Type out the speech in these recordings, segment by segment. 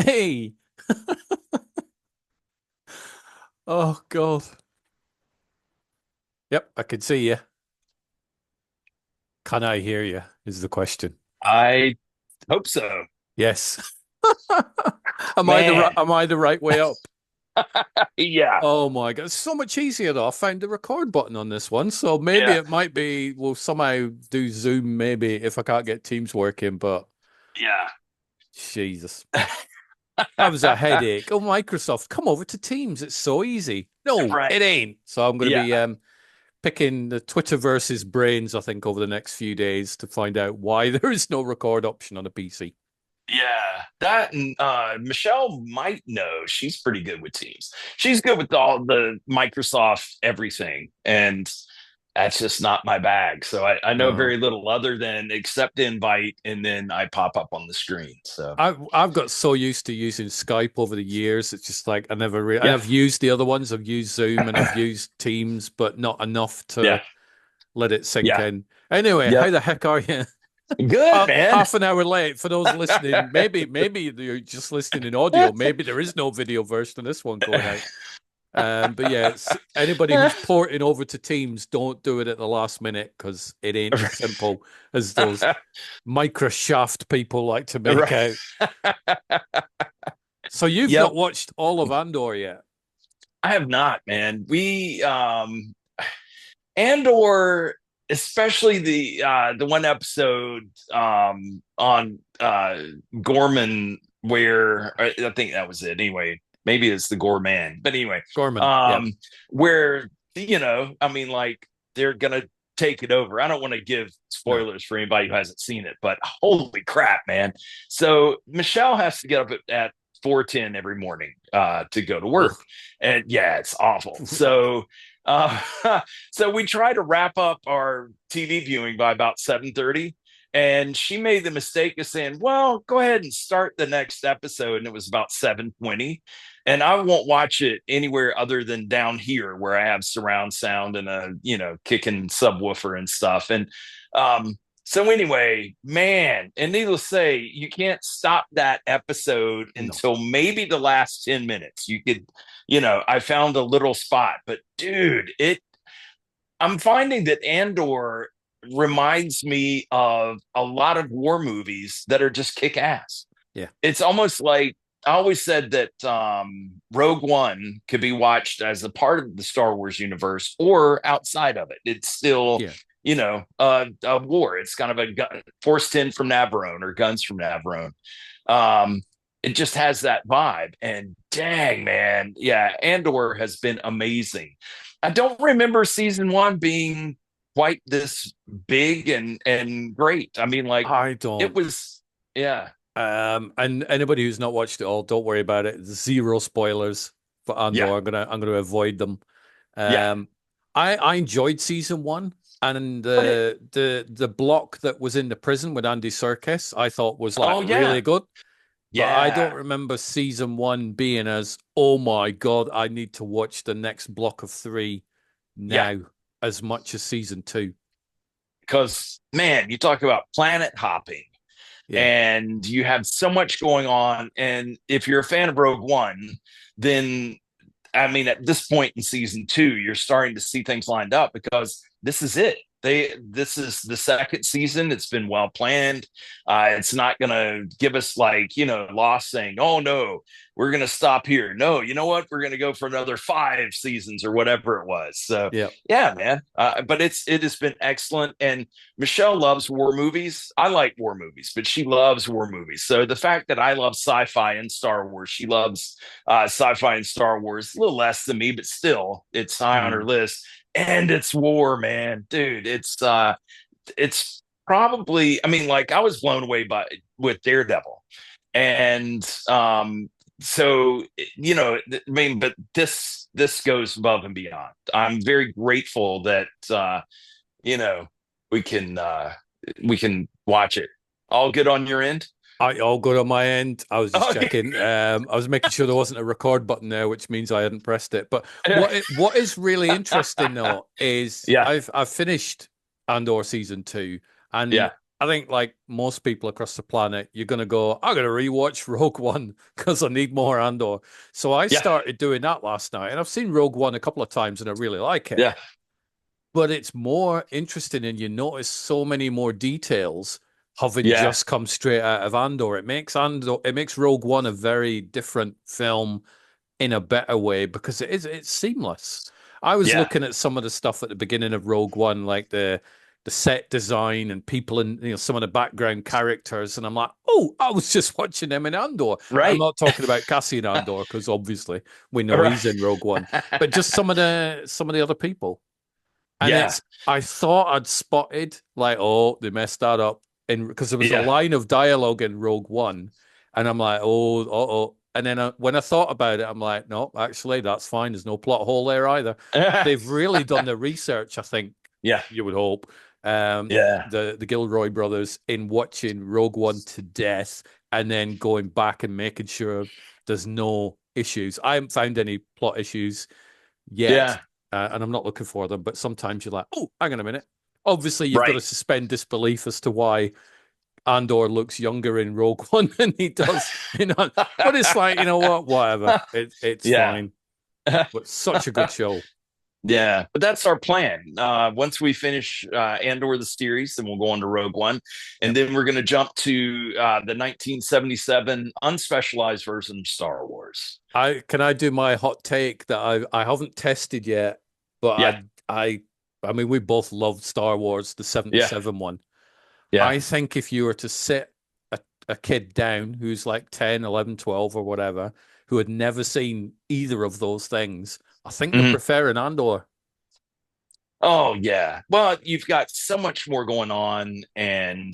Hey. Oh God. Yep, I can see you. Can I hear you? Is the question. I hope so. Yes. Man. Am I the right way up? Yeah. Oh my God. It's so much easier though. I found the record button on this one. So maybe Yeah. it might be we'll somehow do Zoom maybe if I can't get Teams working, but Yeah. Jesus. That was a headache. Oh, Microsoft, come over to Teams. It's so easy. No, Right. it ain't. So I'm going to Yeah. be picking the Twitterverse's brains, I think, over the next few days to find out why there is no record option on a PC. Yeah. That and Michelle might know. She's pretty good with Teams. She's good with all the Microsoft everything. And that's just not my bag. So I know No. very little other than accept invite and then I pop up on the screen. So I've got so used to using Skype over the years. It's just like and yeah. I've used the other ones. I've used Zoom and I've used Teams, but not enough Yeah. to let it sink Yeah. in. Anyway, how Yep. the heck are you? Good, man. Half an hour late for those listening. Maybe you're just listening in audio. Maybe there is no video version of this one going out. But yeah, anybody who's porting over to Teams, don't do it at the last minute because it ain't as simple as those Microshaft people like to make Right. out. So you've not Yep. watched all of Andor yet? I have not, man. We Andor, especially the one episode on Gorman where I think that was it. Anyway, maybe it's the Gorman. But anyway, Gorman, yeah. um where I mean like they're gonna take it over. I don't want to give No. spoilers for anybody who hasn't seen it, but holy crap, man. So Michelle has to get up at 4:10 every morning to go to work. Ugh. And yeah, it's awful. So uh so we try to wrap up our TV viewing by about 7:30. And she made the mistake of saying, well, go ahead and start the next episode. And it was about 7:20. And I won't watch it anywhere other than down here where I have surround sound and a, kicking subwoofer and stuff. And so anyway, man, and needless to say, you can't stop that episode No. until maybe the last 10 minutes. You could, I found a little spot, but dude, I'm finding that Andor reminds me of a lot of war movies that are just kick ass. Yeah. It's almost like I always said that Rogue One could be watched as a part of the Star Wars universe or outside of it. It's still, Yeah. a war. It's kind of a Force 10 from Navarone or Guns from Navarone. Um, it just has that vibe. And dang, man, yeah, Andor has been amazing. I don't remember season one being quite this big and great. I mean, like I it don't. was, yeah, And anybody who's not watched it all, don't worry about it. Zero spoilers for yeah, Andor. I'm gonna avoid them. yeah. Um, I enjoyed season one, and But it, the block that was in the prison with Andy Serkis, I thought was like oh really yeah, good. But I don't yeah, remember season one being as, oh my God, I need to watch the next block of three yeah. now as much as season two. Because man, you talk about planet hopping, Yeah. and you have so much going on. And if you're a fan of Rogue One, then I mean, at this point in season two, you're starting to see things lined up because this is it. This is the second season. It's been well planned. It's not going to give us like Lost saying, "Oh no, we're going to stop here." No, you know what? We're going to go for another 5 seasons or whatever it was. So Yeah. yeah, man. But it has been excellent. And Michelle loves war movies. I like war movies, but she loves war movies. So the fact that I love sci-fi and Star Wars, she loves sci-fi and Star Wars, a little less than me, but still, it's high on her Mm. list. And it's war, man, dude. It's probably, I mean, like I was blown away by with Daredevil, and so I mean, but this goes above and beyond. I'm very grateful that you know we can we can watch it. All good on your end? All good on my end. I was just Okay. checking. I was making sure there wasn't a record button there, which means I hadn't pressed it. But Yeah. what is really interesting though is Yeah. I've finished Andor season two, and Yeah. I think like most people across the planet, you're gonna go, I'm gonna rewatch Rogue One because I need more Andor. So I Yeah, started doing that last night, and I've seen Rogue One a couple of times, and I really like it. yeah, But it's more interesting, and you notice so many more details having yeah, just come straight out of Andor. It makes Rogue One a very different film in a better way because it's seamless. I was yeah. looking at some of the stuff at the beginning of Rogue One, like the set design and people and some of the background characters, and I'm like, oh, I was just watching them in Andor. I'm Right, not talking about Cassian Andor because obviously we know right. he's in Rogue One, but just some of the other people. And Yeah, it's I thought I'd spotted like, oh, they messed that up, and because there was a yeah. line of dialogue in Rogue One, and I'm like, oh, oh. And then when I thought about it, I'm like, no, actually, that's fine. There's no plot hole there either. They've really done the research, I think Yeah, you would hope. yeah, The Gilroy brothers in watching Rogue One to death and then going back and making sure there's no issues. I haven't found any plot issues yet, yeah. and I'm not looking for them. But sometimes you're like, oh, hang on a minute. Obviously, you've got to Right. suspend disbelief as to why Andor looks younger in Rogue One than he does, But it's like, you know what? Whatever. It's Yeah. fine. But such a good show. Yeah, but that's our plan. Once we finish Andor the series, then we'll go on to Rogue One, and Yep. then we're going to jump to the 1977 unspecialized version of Star Wars. I do my hot take that I haven't tested yet, but Yeah, I mean we both loved Star Wars, the yeah, 77 one. yeah. I think if you were to sit a kid down who's like 10, 11, 12, or whatever, who had never seen either of those things, I think they Mhm. prefer an Andor. Oh yeah. Well, you've got so much more going on, and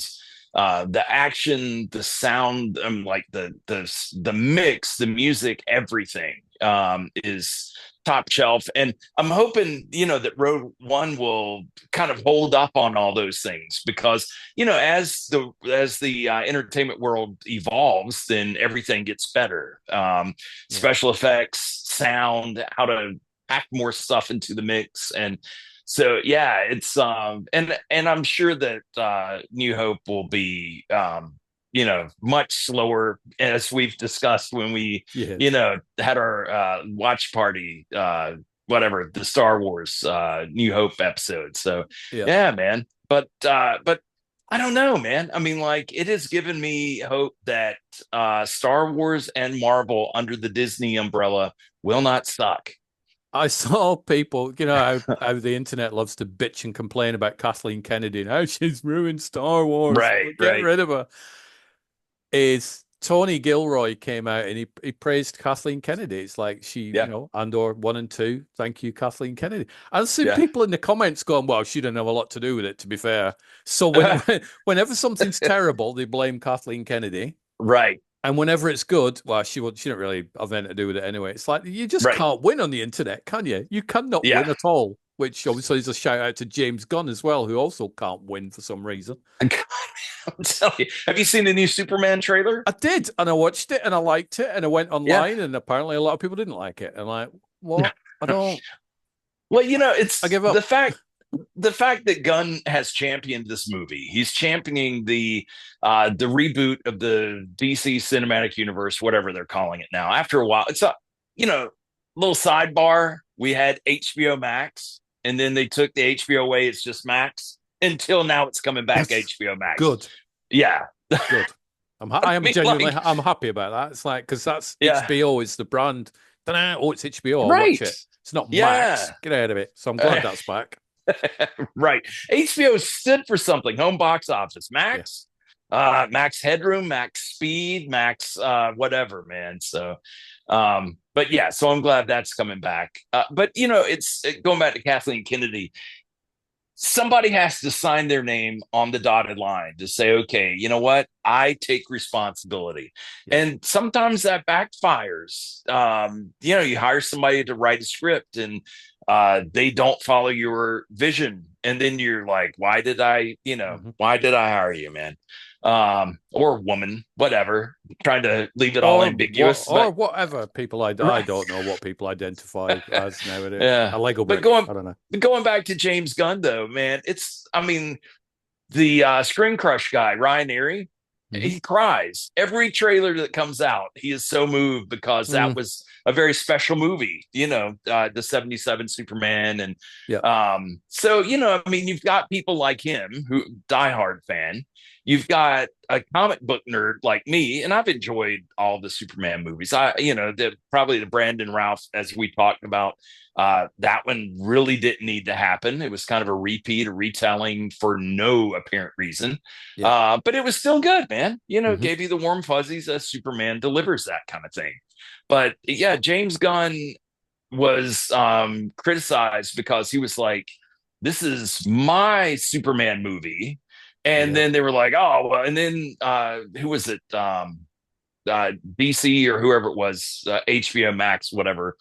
the action, the sound, like the mix, the music, everything is top shelf. And I'm hoping, that Road One will kind of hold up on all those things because, as the entertainment world evolves, then everything gets better. Yeah. Special effects, sound, how to pack more stuff into the mix, and so yeah, it's and I'm sure that New Hope will be much slower, as we've discussed when we Yes. had our watch party, whatever, the Star Wars New Hope episode. So Yeah. yeah, man. But I don't know, man. I mean, like, it has given me hope that Star Wars and Marvel under the Disney umbrella will not suck. I saw people, how the internet loves to bitch and complain about Kathleen Kennedy and how she's ruined Star Wars. Right, Like, get right. rid of her. Is Tony Gilroy came out and he praised Kathleen Kennedy. It's like Yeah, Andor 1 and 2. Thank you, Kathleen Kennedy. I've seen yeah. people in the comments going, well, she didn't have a lot to do with it, to be fair. So whenever something's terrible, they blame Kathleen Kennedy. Right, And whenever it's good, well, she didn't really have anything to do with it anyway. It's like you just right. can't win on the internet, can you? You cannot Yeah. win at all. Which obviously is a shout out to James Gunn as well, who also can't win for some reason. I'm telling you. Have you seen the new Superman trailer? I did, and I watched it, and I liked it, and I went Yeah. online, and apparently a lot of people didn't like it. And like, what? I don't. Well, I it's give up. the fact that Gunn has championed this movie. He's championing the reboot of the DC cinematic universe, whatever they're calling it now. After a while, it's a little sidebar. We had HBO Max, and then they took the HBO away. It's just Max until now. It's coming back That's HBO Max. good. Yeah, Good. I am mean, genuinely. like, I'm happy about that. It's like because that's yeah, HBO is the brand. Oh, it's HBO. I'll watch right, it. It's not Max. yeah. Get out of it. So I'm glad that's back. Right. HBO stood for something. Home box office. Yeah. Max, max headroom, max speed, max whatever, man. So but yeah, so I'm glad that's coming back. But it's going back to Kathleen Kennedy. Somebody has to sign their name on the dotted line to say, okay, you know what? I take responsibility. Yeah. And sometimes that backfires. You hire somebody to write a script and they don't follow your vision. And then you're like, Mhm. why did I hire you, man? Or woman, whatever, trying to leave it all Or ambiguous. or But whatever people I right. don't know what people identify as nowadays. Yeah. A Lego But brick. I don't know. going back to James Gunn though, man, I mean, The Screen Crush guy, Ryan Airy, Mhm. he cries every trailer that comes out. He is so moved because that Mm, was a very special movie, the 77 Superman. And yeah, so, I mean, you've got people like him who diehard fan. You've got a comic book nerd like me, and I've enjoyed all the Superman movies. Probably the Brandon Routh, as we talked about, that one really didn't need to happen. It was kind of a repeat, a retelling for no apparent reason. yeah. But it was still good, man. Hmm. Gave you the warm fuzzies as Superman delivers that kind of thing. But yeah, James Gunn was criticized because he was like, this is my Superman movie. And Yeah. then they were like, oh, well, and then who was it? DC or whoever it was, HBO Max, whatever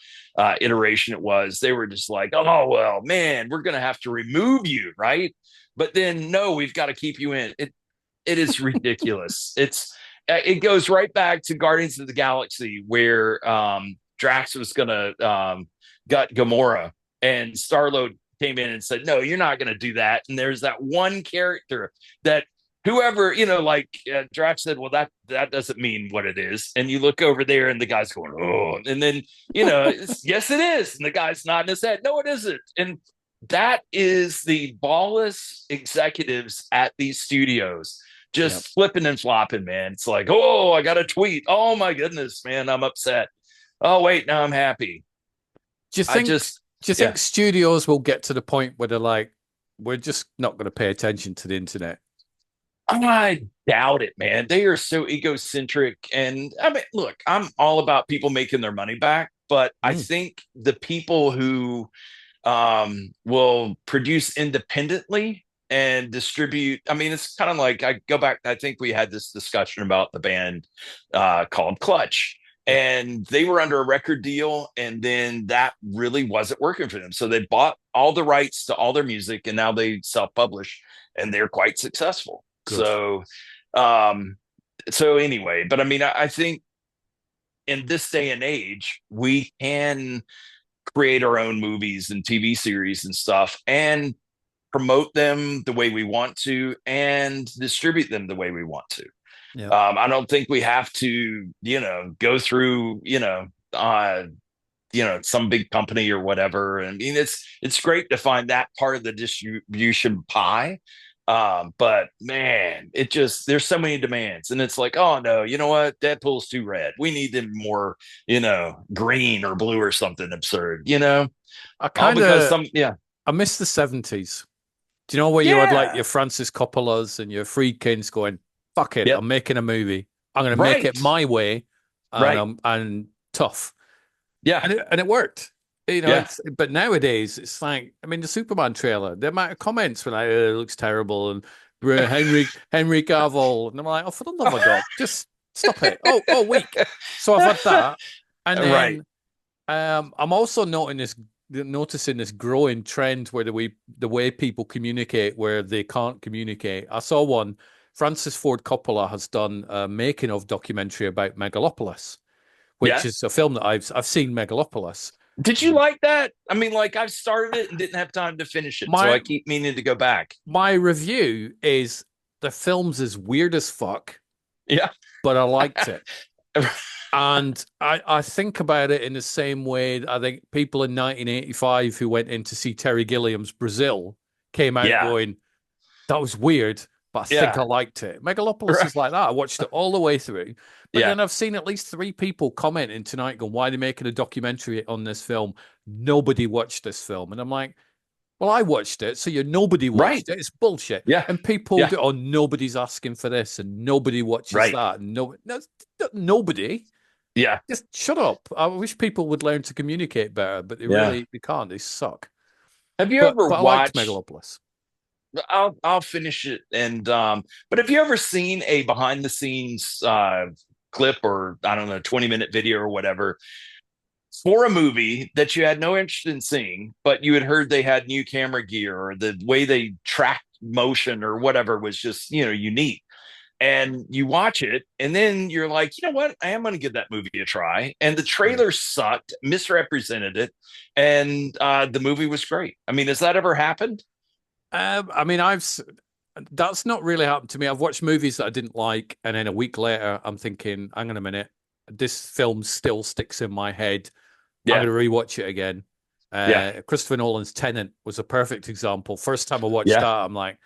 iteration it was, they were just like, oh, well, man, we're going to have to remove you, right? But then, no, we've got to keep you in. It is ridiculous. It goes right back to Guardians of the Galaxy where Drax was gonna gut Gamora, and Starlord came in and said, "No, you're not gonna do that." And there's that one character that whoever like Drax said, "Well, that doesn't mean what it is." And you look over there, and the guy's going, "Oh," and then yes, it is, and the guy's nodding his head, "No, it isn't," and that is the ballless executives at these studios Yeah. just flipping and flopping, man. It's like, oh, I got a tweet. Oh my goodness, man, I'm upset. Oh wait, now I'm happy. Do you I think? just, Do you yeah, think studios will get to the point where they're like, we're just not going to pay attention to the internet? I doubt it, man. They are so egocentric, and I mean, look, I'm all about people making their money back, but I Mm, think the people who will produce independently and distribute. I mean, it's kind of like I go back. I think we had this discussion about the band called Clutch, yeah. and they were under a record deal, and then that really wasn't working for them. So they bought all the rights to all their music, and now they self-publish, and they're quite successful. Good. Um, so anyway, but I mean, I think in this day and age, we can create our own movies and TV series and stuff and promote them the way we want to and distribute them the way we want to. Yeah. I don't think we have to, go through, some big company or whatever. I mean, it's great to find that part of the distribution pie. But man, there's so many demands, and it's like, oh no, you know what? Deadpool's too red. We need them more, green or blue or something absurd, I all kind because of some, yeah, I miss the 70s. Do you know where you had like yeah, your Francis Coppolas and your Friedkins going, fuck it, yep, I'm making a movie. I'm going to make it right, my way, right, and tough. yeah, And it worked. yeah, But nowadays it's like, I mean, the Superman trailer, the amount of comments were like, it looks terrible, and Henry Cavill, and I'm like, oh, for the love of God, just stop it. Oh, weak. So I've had that, and right, then I'm also noticing this growing trend where the way people communicate, where they can't communicate. I saw one. Francis Ford Coppola has done a making of documentary about Megalopolis, which yeah. is a film that I've seen Megalopolis. Did you like that? I mean, like I've started it and didn't have time to finish it, so My I keep meaning to go back. my review is the film's as weird as fuck, Yeah, but I liked it. And I think about it in the same way. I think people in 1985 who went in to see Terry Gilliam's Brazil came out yeah, going, that was weird, but I think yeah, I liked it. Megalopolis is like that. I watched it all the way through. But yeah. then I've seen at least three people commenting tonight going, why are they making a documentary on this film? Nobody watched this film. And I'm like, well, I watched it, so nobody Right. watched it. It's bullshit. Yeah. And people Yeah. do, oh, nobody's asking for this, and nobody watches Right. that. No, nobody. Yeah. Just shut up. I wish people would learn to communicate better, but Yeah. they can't. They suck. Have you But ever I liked watched Megalopolis. I'll finish it and but have you ever seen a behind the scenes clip or I don't know 20-minute video or whatever for a movie that you had no interest in seeing, but you had heard they had new camera gear or the way they tracked motion or whatever was just, unique. And you watch it, and then you're like, you know what? I am going to give that movie a try. And the Yeah. trailer sucked, misrepresented it, and the movie was great. I mean, has that ever happened? I mean, That's not really happened to me. I've watched movies that I didn't like, and then a week later, I'm thinking, hang on a minute, this film still sticks in my head. I'm Yeah. going to rewatch it again. Yeah. Christopher Nolan's Tenet was a perfect example. First time I watched Yeah. that, I'm like,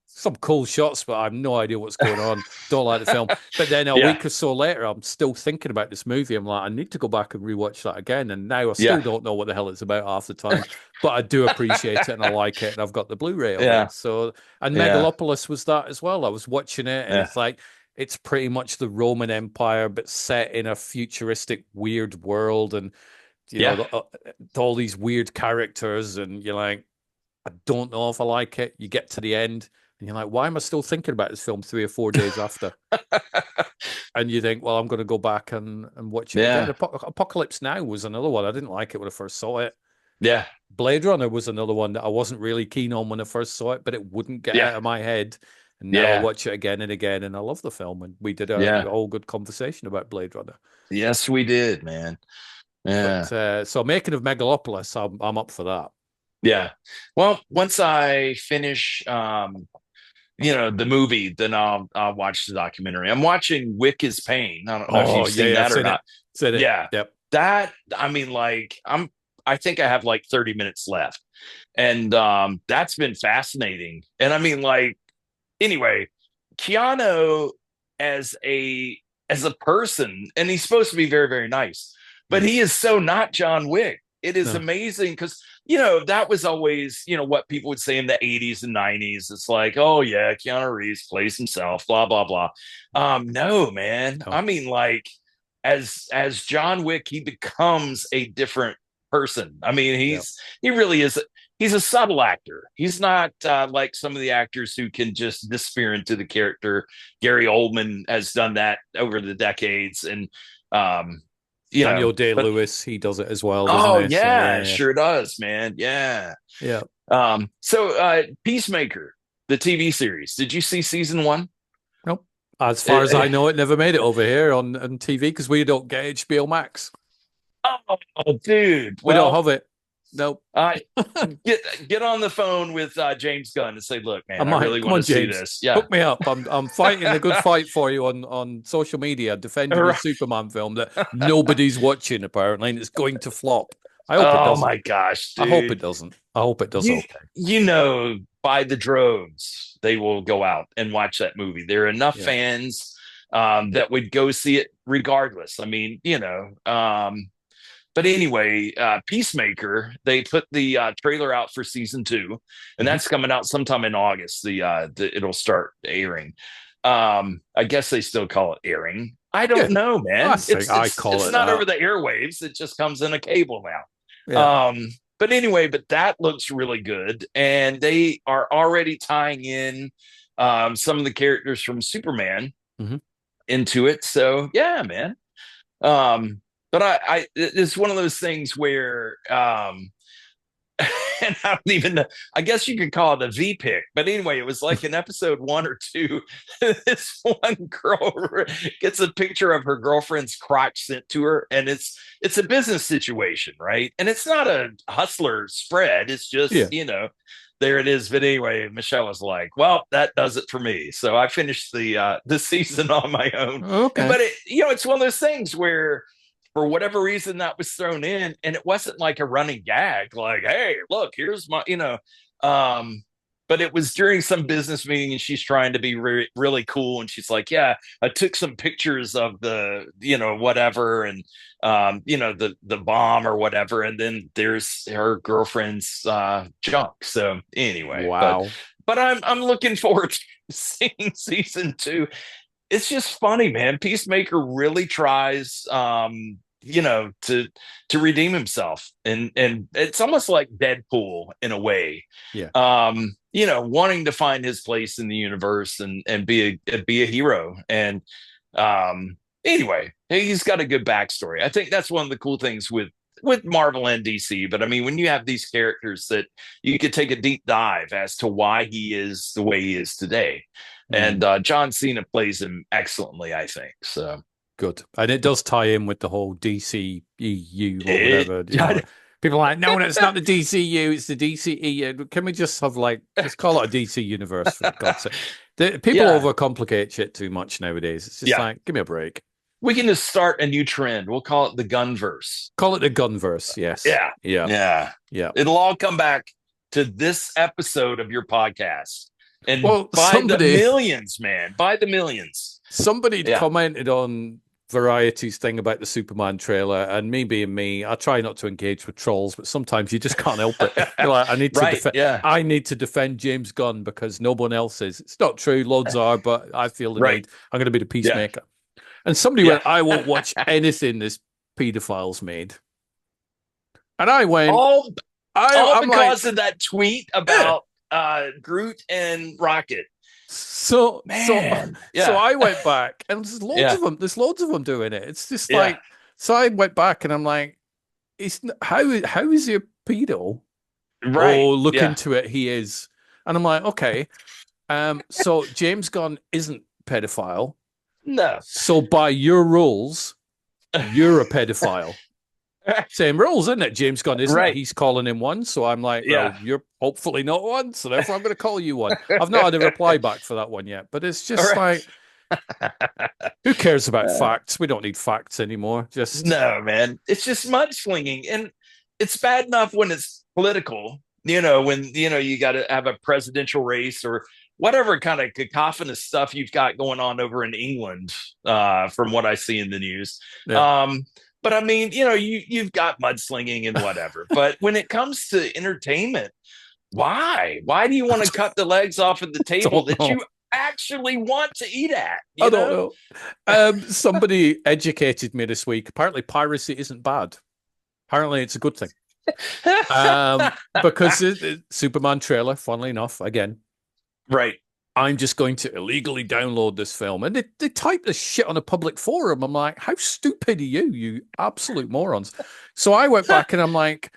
some cool shots, but I have no idea what's going on. Don't like the film. But then a Yeah. week or so later, I'm still thinking about this movie. I'm like, I need to go back and rewatch that again. And now I still Yeah. don't know what the hell it's about half the time, but I do appreciate it and I like it. And I've got the Blu-ray of Yeah. it. So, and Yeah. Megalopolis was that as well. I was watching it and Yeah. it's like, it's pretty much the Roman Empire, but set in a futuristic, weird world. And, Yeah. all these weird characters. And you're like, I don't know if I like it. You get to the end and you're like, why am I still thinking about this film 3 or 4 days after? And you think, well, I'm going to go back and watch it again. Yeah. Apocalypse Now was another one. I didn't like it when I first saw it. Yeah. Blade Runner was another one that I wasn't really keen on when I first saw it, but it wouldn't get Yeah. out of my head. And now I Yeah. watch it again and again, and I love the film. And we did a Yeah. whole good conversation about Blade Runner. Yes, we did, man. Yeah. But so making of Megalopolis, I'm up for that. Yeah. Well, once I finish the movie, then I'll watch the documentary. I'm watching Wick is Pain. I don't know if Oh you've seen yeah, I've that or seen not. it. Seen it. Yeah. Yep. That I mean, like I think I have like 30 minutes left. And that's been fascinating. And I mean, like, anyway, Keanu as a person, and he's supposed to be very, very nice, but Mm. he is so not John Wick. It is No. amazing because that was always what people would say in the 80s and 90s. It's like, oh yeah, Keanu Reeves plays himself, blah blah blah. No, man. No. I mean, like, as John Wick, he becomes a different person. I mean, Yep. he really is. He's a subtle actor. He's not like some of the actors who can just disappear into the character. Gary Oldman has done that over the decades, and Daniel but Day-Lewis, he does it as well, oh doesn't he? So, yeah, yeah. sure does, man. Yeah. Yeah. So Peacemaker, the TV series. Did you see season 1? Nope. As far as I know, it never made it over here on TV because we don't get HBO Max. Oh, dude. We don't Well, have it. Nope. get on the phone with James Gunn and say, look, man, I I might. really Come want on, to see James. this. Yeah. Hook me up. I'm fighting a good fight for you on social media, defending a Right. Superman film that nobody's watching apparently, and it's going to flop. I hope it Oh doesn't. my gosh, dude. I hope it doesn't. I hope it does. You, Okay. by the droves, they will go out and watch that movie. There are enough Yeah. fans that would go see it regardless. I mean, but anyway, Peacemaker, they put the trailer out for season 2, and that's coming out sometime in August. It'll start airing. I guess they still call it airing. I don't know, man. I call it's it not that. over the airwaves. It just comes in a cable now. Yeah. But anyway, but that looks really good, and they are already tying in some of the characters from Superman Mhm. into it. So yeah, man. But it's one of those things where and I don't even know. I guess you could call it a V pick. But anyway, it was like in episode 1 or 2, this one girl gets a picture of her girlfriend's crotch sent to her, and it's a business situation, right? And it's not a hustler spread. It's just, there it is. But anyway, Michelle was like, well, that does it for me. So I finished the season on my own. Okay. But it's one of those things where for whatever reason that was thrown in, and it wasn't like a running gag, like, hey, look, here's my, but it was during some business meeting, and she's trying to be really cool, and she's like, yeah, I took some pictures of the, whatever, and the bomb or whatever, and then there's her girlfriend's junk. So anyway, wow. but I'm looking forward to seeing season 2. It's just funny, man. Peacemaker really tries to redeem himself, and it's almost like Deadpool in a way. Yeah. Wanting to find his place in the universe and be a hero. And anyway, he's got a good backstory. I think that's one of the cool things with Marvel and DC. But I mean, when you have these characters that you could take a deep dive as to why he is the way he is today. And John Cena plays him excellently, I think. So good. And it does tie in with the whole DC EU or whatever. People are like, no, it's not the DCU, it's the DCE. Can we just have just call it a DC universe for God's sake? People Yeah. overcomplicate shit too much nowadays. It's just like, give me a break. We can just start a new trend. We'll call it the Gunverse. Call it the Gunverse. Yes. Yeah. Yeah. Yeah. Yeah. It'll all come back to this episode of your podcast. And the millions, man. By the millions. Somebody commented on Variety's thing about the Superman trailer, and me being me, I try not to engage with trolls, but sometimes you just can't help it. You're like, I need to I need to defend James Gunn because no one else is. It's not true, loads are, but I feel the need. I'm going to be the peacemaker. And somebody went, I won't watch anything this pedophile's made. And I went, all because of that tweet about Groot and Rocket. So I went back, and there's loads of them. There's loads of them doing it. It's just like, so I went back, and I'm like, how is he a pedo? Right. Oh, look into it. He is, and I'm like, okay. So James Gunn isn't pedophile. No. So by your rules, you're a pedophile. Same rules, isn't it? James Gunn isn't. Right. He's calling him one. So I'm like, well, you're hopefully not one. So therefore I'm going to call you one. I've not had a reply back for that one yet. But it's just like, who cares about facts? We don't need facts anymore. No, man. It's just mudslinging. And it's bad enough when it's political, when, you got to have a presidential race or whatever kind of cacophonous stuff you've got going on over in England, from what I see in the news. Yeah. But I mean, you've got mudslinging and whatever. But when it comes to entertainment, why? Why do you want to cut the legs off of the table that you actually want to eat at? I don't know. Somebody educated me this week. Apparently, piracy isn't bad. Apparently, it's a good thing. Because Superman trailer, funnily enough, again. Right. I'm just going to illegally download this film. And they type this shit on a public forum. I'm like, how stupid are you, you absolute morons? So I went back and I'm like,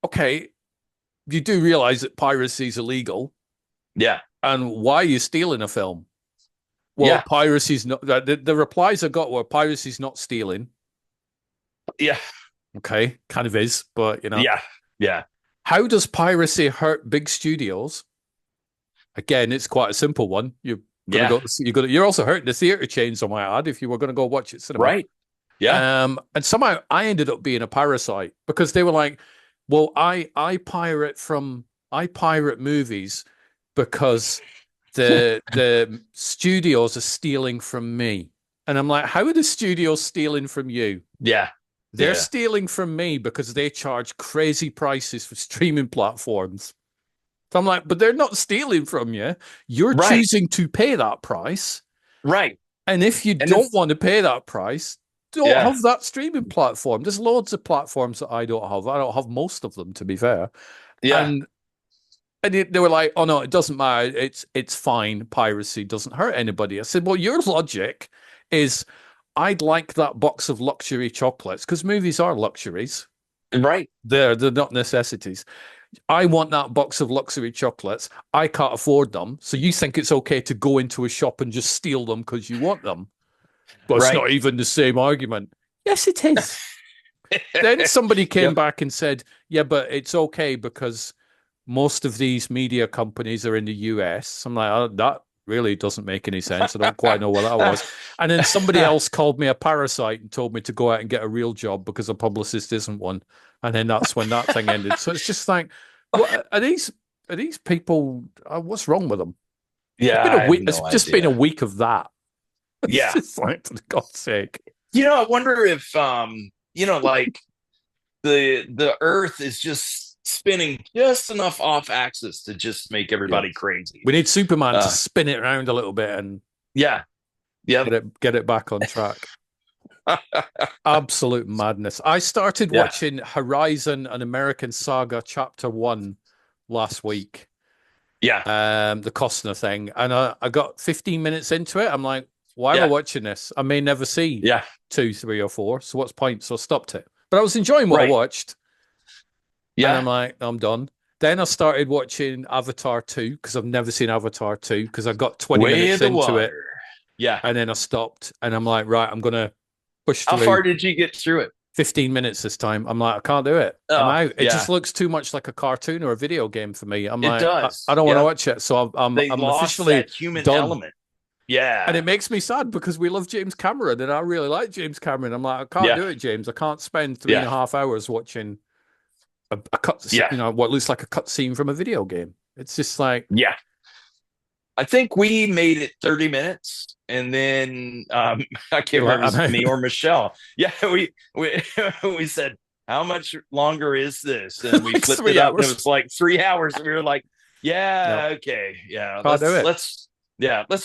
okay, you do realize that piracy is illegal. Yeah. And why are you stealing a film? Well, piracy's not... The replies I got were piracy's not stealing. Yeah. Okay, kind of is, but, Yeah, yeah. How does piracy hurt big studios? Again, it's quite a simple one. You're also hurting the theater chains, I might add, if you were going to go watch it cinema. Right. Yeah. And somehow I ended up being a parasite because they were like, well, I pirate movies because the studios are stealing from me. And I'm like, how are the studios stealing from you? Yeah. They're stealing from me because they charge crazy prices for streaming platforms. So I'm like, but they're not stealing from you. You're choosing to pay that price. Right. And if you don't want to pay that price, don't have that streaming platform. There's loads of platforms that I don't have. I don't have most of them, to be fair. Yeah. And they were like, oh, no, it doesn't matter. It's fine. Piracy doesn't hurt anybody. I said, well, your logic is I'd like that box of luxury chocolates because movies are luxuries. Right. They're not necessities. I want that box of luxury chocolates. I can't afford them. So you think it's okay to go into a shop and just steal them because you want them. But it's not even the same argument. Yes, it is. Then somebody came back and said, yeah, but it's okay because most of these media companies are in the US. I'm like, oh, that really doesn't make any sense. I don't quite know what that was. And then somebody else called me a parasite and told me to go out and get a real job because a publicist isn't one. And then that's when that thing ended. So it's just like, what are these people? What's wrong with them? Yeah, it's just been a week of that. Yeah, it's just like, for God's sake. I wonder if like the Earth is just spinning just enough off axis to just make everybody crazy. We need Superman to spin it around a little bit and get it back on track. Absolute madness. I started watching Horizon: An American Saga Chapter 1 last week. Yeah. The Costner thing. And I got 15 minutes into it. I'm like, why am I watching this? I may never see 2, 3, or 4. So what's point? So I stopped it. But I was enjoying what I watched. Yeah. And I'm like, I'm done. Then I started watching Avatar 2 because I've never seen Avatar 2 because I got 20 minutes into it. Yeah. And then I stopped and I'm like, right, I'm going to push through. How far did you get through it? 15 minutes this time. I'm like, I can't do it. I'm Oh out. It just yeah, looks too much like a cartoon or a video game for me. I'm it like, I does. don't want to Yep. watch it. So They I'm lost officially that human done. element. And Yeah. it makes me sad because we love James Cameron and I really like James Cameron. I'm like, I can't Yeah. do it, James. I can't spend three and Yeah. a half hours watching a cut, Yeah. what looks like a cut scene from a video game. It's just like, Yeah. I think we made it 30 minutes and then I can't you're like, remember if it I'm was out. me or Michelle. Yeah, we we said, how much longer is this? And we Like flipped it three up and it hours. was like 3 hours. And we were like, No, yeah, okay. Yeah, can't do it. let's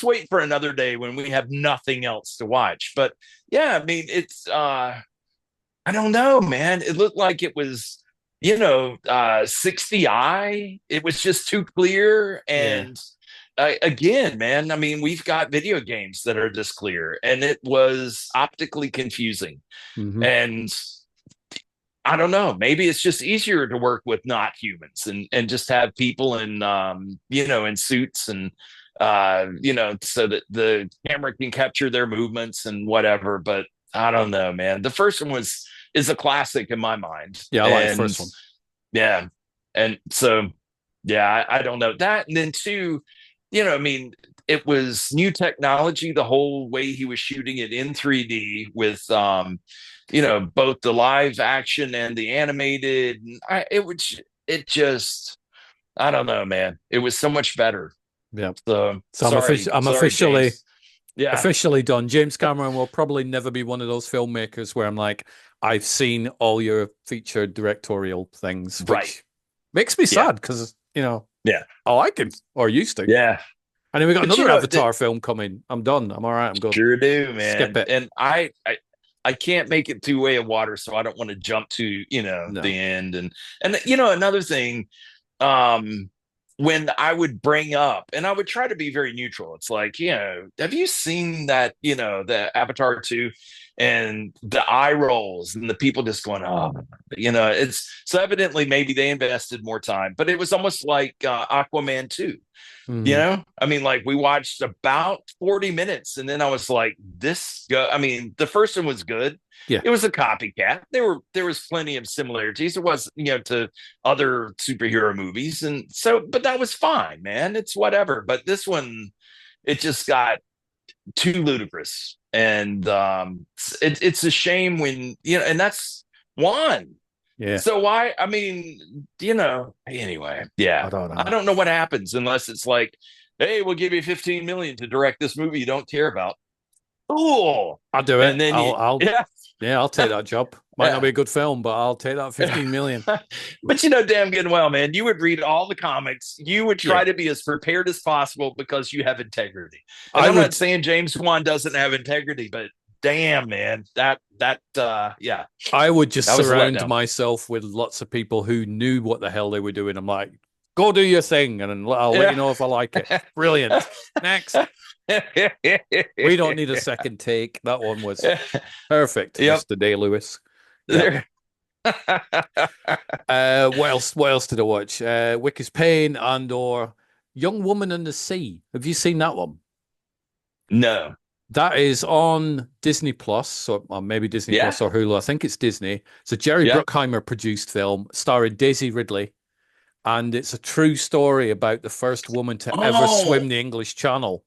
wait for another day when we have nothing else to watch. But yeah, I mean it's I don't know, man. It looked like it was, 60i. It was just too clear. Yeah. And again, man, I mean, we've got video games that are this clear, and it was optically confusing. Hmm. And I don't know, maybe it's just easier to work with not humans and just have people in, in suits and, so that the camera can capture their movements and whatever. But I don't know, man. The first one is a classic in my mind. Yeah, I like the And first one. yeah. And so, yeah, I don't know that. And then two, I mean, it was new technology, the whole way he was shooting it in 3D with, both the live action and the animated. It just, I don't know, man. It was so much better. Yeah. So So I'm sorry, officially James. Yeah, officially done. James Cameron will probably never be one of those filmmakers where I'm like, I've seen all your featured directorial things, right. which makes me Yeah, sad because, yeah, I like him or used to. yeah. And then we got But another Avatar film coming. I'm done. I'm all right. I'm good. sure do, Skip man. it. And I can't make it through Way of Water, so I don't want to jump to, the No. end. And another thing, um, when I would bring up, and I would try to be very neutral. It's like, have you seen that, the Avatar 2 and the eye rolls and the people just going, oh, it's so evidently maybe they invested more time, but it was almost like Aquaman 2. Hmm. I mean, like we watched about 40 minutes and then I was like, I mean, the first one was good. Yeah. It was a copycat. There was plenty of similarities. It was, to other superhero movies. And so, but that was fine, man. It's whatever. But this one, it just got too ludicrous. And it's a shame when, and that's one. Yeah. So why? I mean, anyway, I yeah. don't I know. don't know what happens unless it's like, hey, we'll give you 15 million to direct this movie you don't care about. Cool. I'll do it. And then yeah, Yeah, I'll take that job. Might not yeah. be a good film, but I'll take that 15 million. But you know damn good and well, man, you would read all the comics. You would Yeah. try to be as prepared as possible because you have integrity. And I I'm not would saying James Wan doesn't have integrity, but damn, man, yeah, I would just that was a surround letdown. myself with lots of people who knew what the hell they were doing. I'm like, go do your thing, and then I'll let you Yeah. know if I like it. Brilliant. Next. We don't need a second take. That one was perfect, Yep. Mr. Day Lewis. Yeah. There. What else? What else did I watch? Wick is Pain, Andor, Young Woman in the Sea. Have you seen that one? No. That is on Disney Plus, or maybe Disney Yeah. Plus or Hulu. I think it's Disney. It's a Jerry Yeah. Bruckheimer produced film starring Daisy Ridley, and it's a true story about the first woman to ever Oh, swim the English Channel.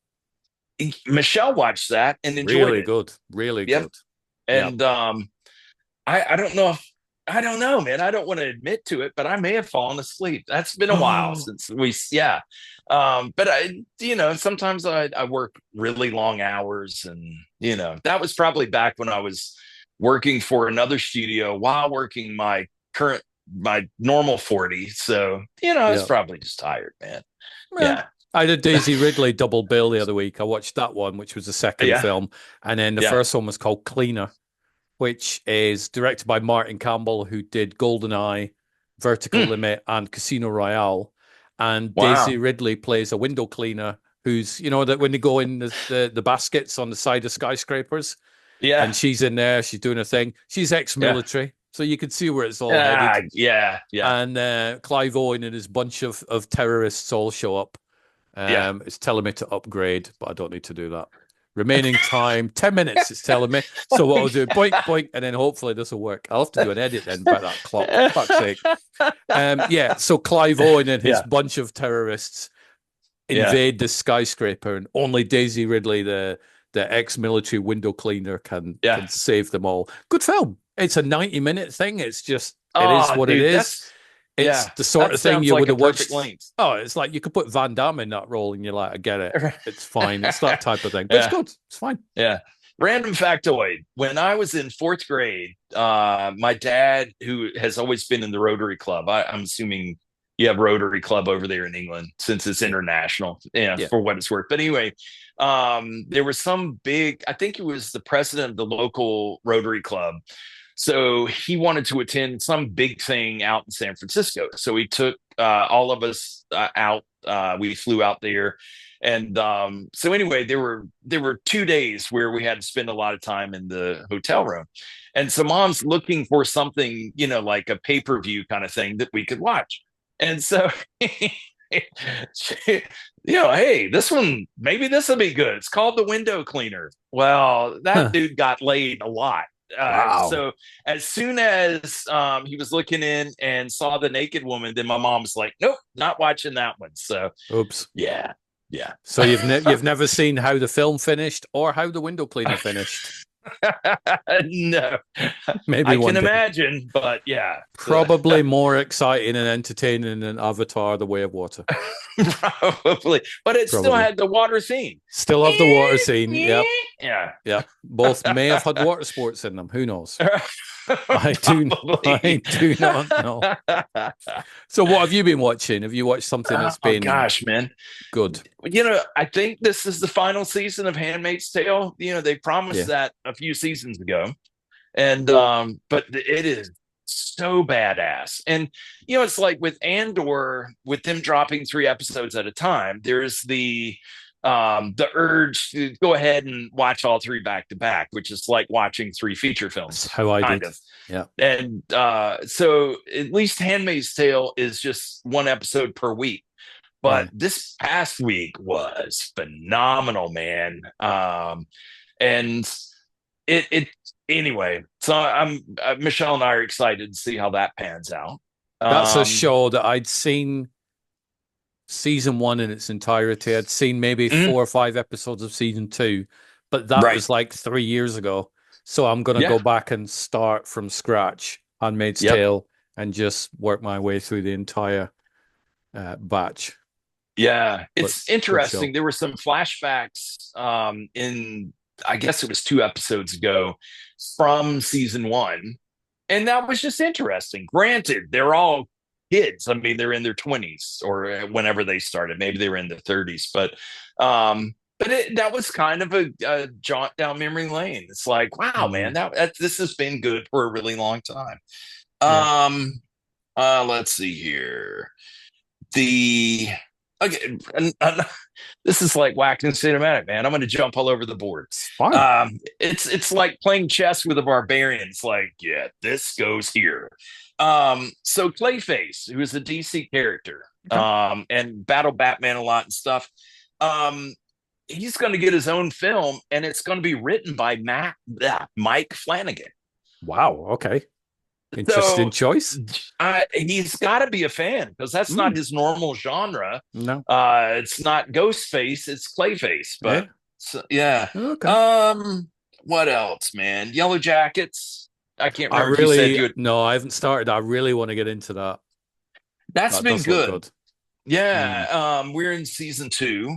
Michelle watched that and enjoyed Really it. good, really Yep. good. Yeah, And I don't know if I don't know, man. I don't want to admit to it, but I may have fallen asleep. That's been a while oh, since yeah. But sometimes I work really long hours and that was probably back when I was working for another studio while working my normal 40. So, I was yeah. probably just tired, man. Well, Yeah. I did Daisy Ridley double bill the other week. I watched that one, which was the second Yeah. film, and then the Yeah. first one was called Cleaner, which is directed by Martin Campbell, who did GoldenEye, Vertical Hmm. Limit, and Casino Royale. And Daisy Wow. Ridley plays a window cleaner who's, that when they go in the baskets on the side of skyscrapers, Yeah. and she's in there, she's doing her thing. She's Yeah. ex-military, so you can see where it's all headed. Yeah. Yeah. And Clive Owen and his bunch of terrorists all show up. Yeah. It's telling me to upgrade, but I don't need to do that. Remaining time 10 minutes. It's telling me. So what I'll do, boink boink, and then hopefully this will work. I'll have to do an edit then by that clock. For fuck's sake. Yeah. So Clive Owen and his bunch of terrorists invade the skyscraper, and only Daisy Ridley, the ex-military window cleaner, can save them all. Good film. It's a 90-minute thing. It's just it is what it is. It's the sort of thing you would have watched. Oh, it's like you could put Van Damme in that role and you're like, I get it. It's fine. It's that type of thing. But it's good. It's fine. Yeah. Random factoid. When I was in 4th grade, my dad, who has always been in the Rotary Club, I'm assuming you have Rotary Club over there in England since it's international, for what it's worth. But anyway, there was some big, I think it was the president of the local Rotary Club. So he wanted to attend some big thing out in San Francisco. So he took all of us out. We flew out there. And so anyway, there were 2 days where we had to spend a lot of time in the hotel room. And so Mom's looking for something, like a pay-per-view kind of thing that we could watch. And so, hey, this one, maybe this will be good. It's called The Window Cleaner. Well, that dude got laid a lot. Wow. So as soon as he was looking in and saw the naked woman, then my mom was like, nope, not watching that one. So, oops. Yeah. So you've never seen how the film finished or how the window cleaner finished? No. Maybe I can imagine, but yeah. Probably more exciting and entertaining than Avatar: The Way of Water. Probably. But it still had the water scene. Still have the water scene. Yep. Yeah. Both may have had water sports in them. Who knows? I do not know. So what have you been watching? Have you watched something that's been man, good? I think this is the final season of Handmaid's Tale. They promised that a few seasons ago. And but it is so badass. And it's like with Andor, with them dropping 3 episodes at a time, there's the urge to go ahead and watch all 3 back to back, which is like watching 3 feature films. That's how I did. Yeah. And so at least Handmaid's Tale is just 1 episode per week. But this past week was phenomenal, man. And it anyway. So I'm Michelle and I are excited to see how that pans out. That's a show that I'd seen season 1 in its entirety. I'd seen maybe 4 or 5 episodes of season 2, but that was like 3 years ago. So I'm going to go back and start from scratch on Handmaid's Tale and just work my way through the entire batch. Yeah, it's interesting. There were some flashbacks in, I guess it was 2 episodes ago from season 1. And that was just interesting. Granted, they're all kids. I mean, they're in their 20s or whenever they started. Maybe they were in their 30s. But that was kind of a jaunt down memory lane. It's like, wow, man, this has been good for a really long time. Let's see here. Okay, this is like whacked and cinematic, man. I'm going to jump all over the board. It's like playing chess with a barbarian. It's like, yeah, this goes here. So Clayface, who is a DC character, and battled Batman a lot and stuff. He's going to get his own film, and it's going to be written by Mike Flanagan. Wow. Okay. Interesting choice. He's got to be a fan because that's not his normal genre. No, it's not Ghostface, it's Clayface. But Okay. What else, man? Yellow Jackets. I can't remember. No, I haven't started. I really want to get into that. That's been good. Yeah. We're in season 2.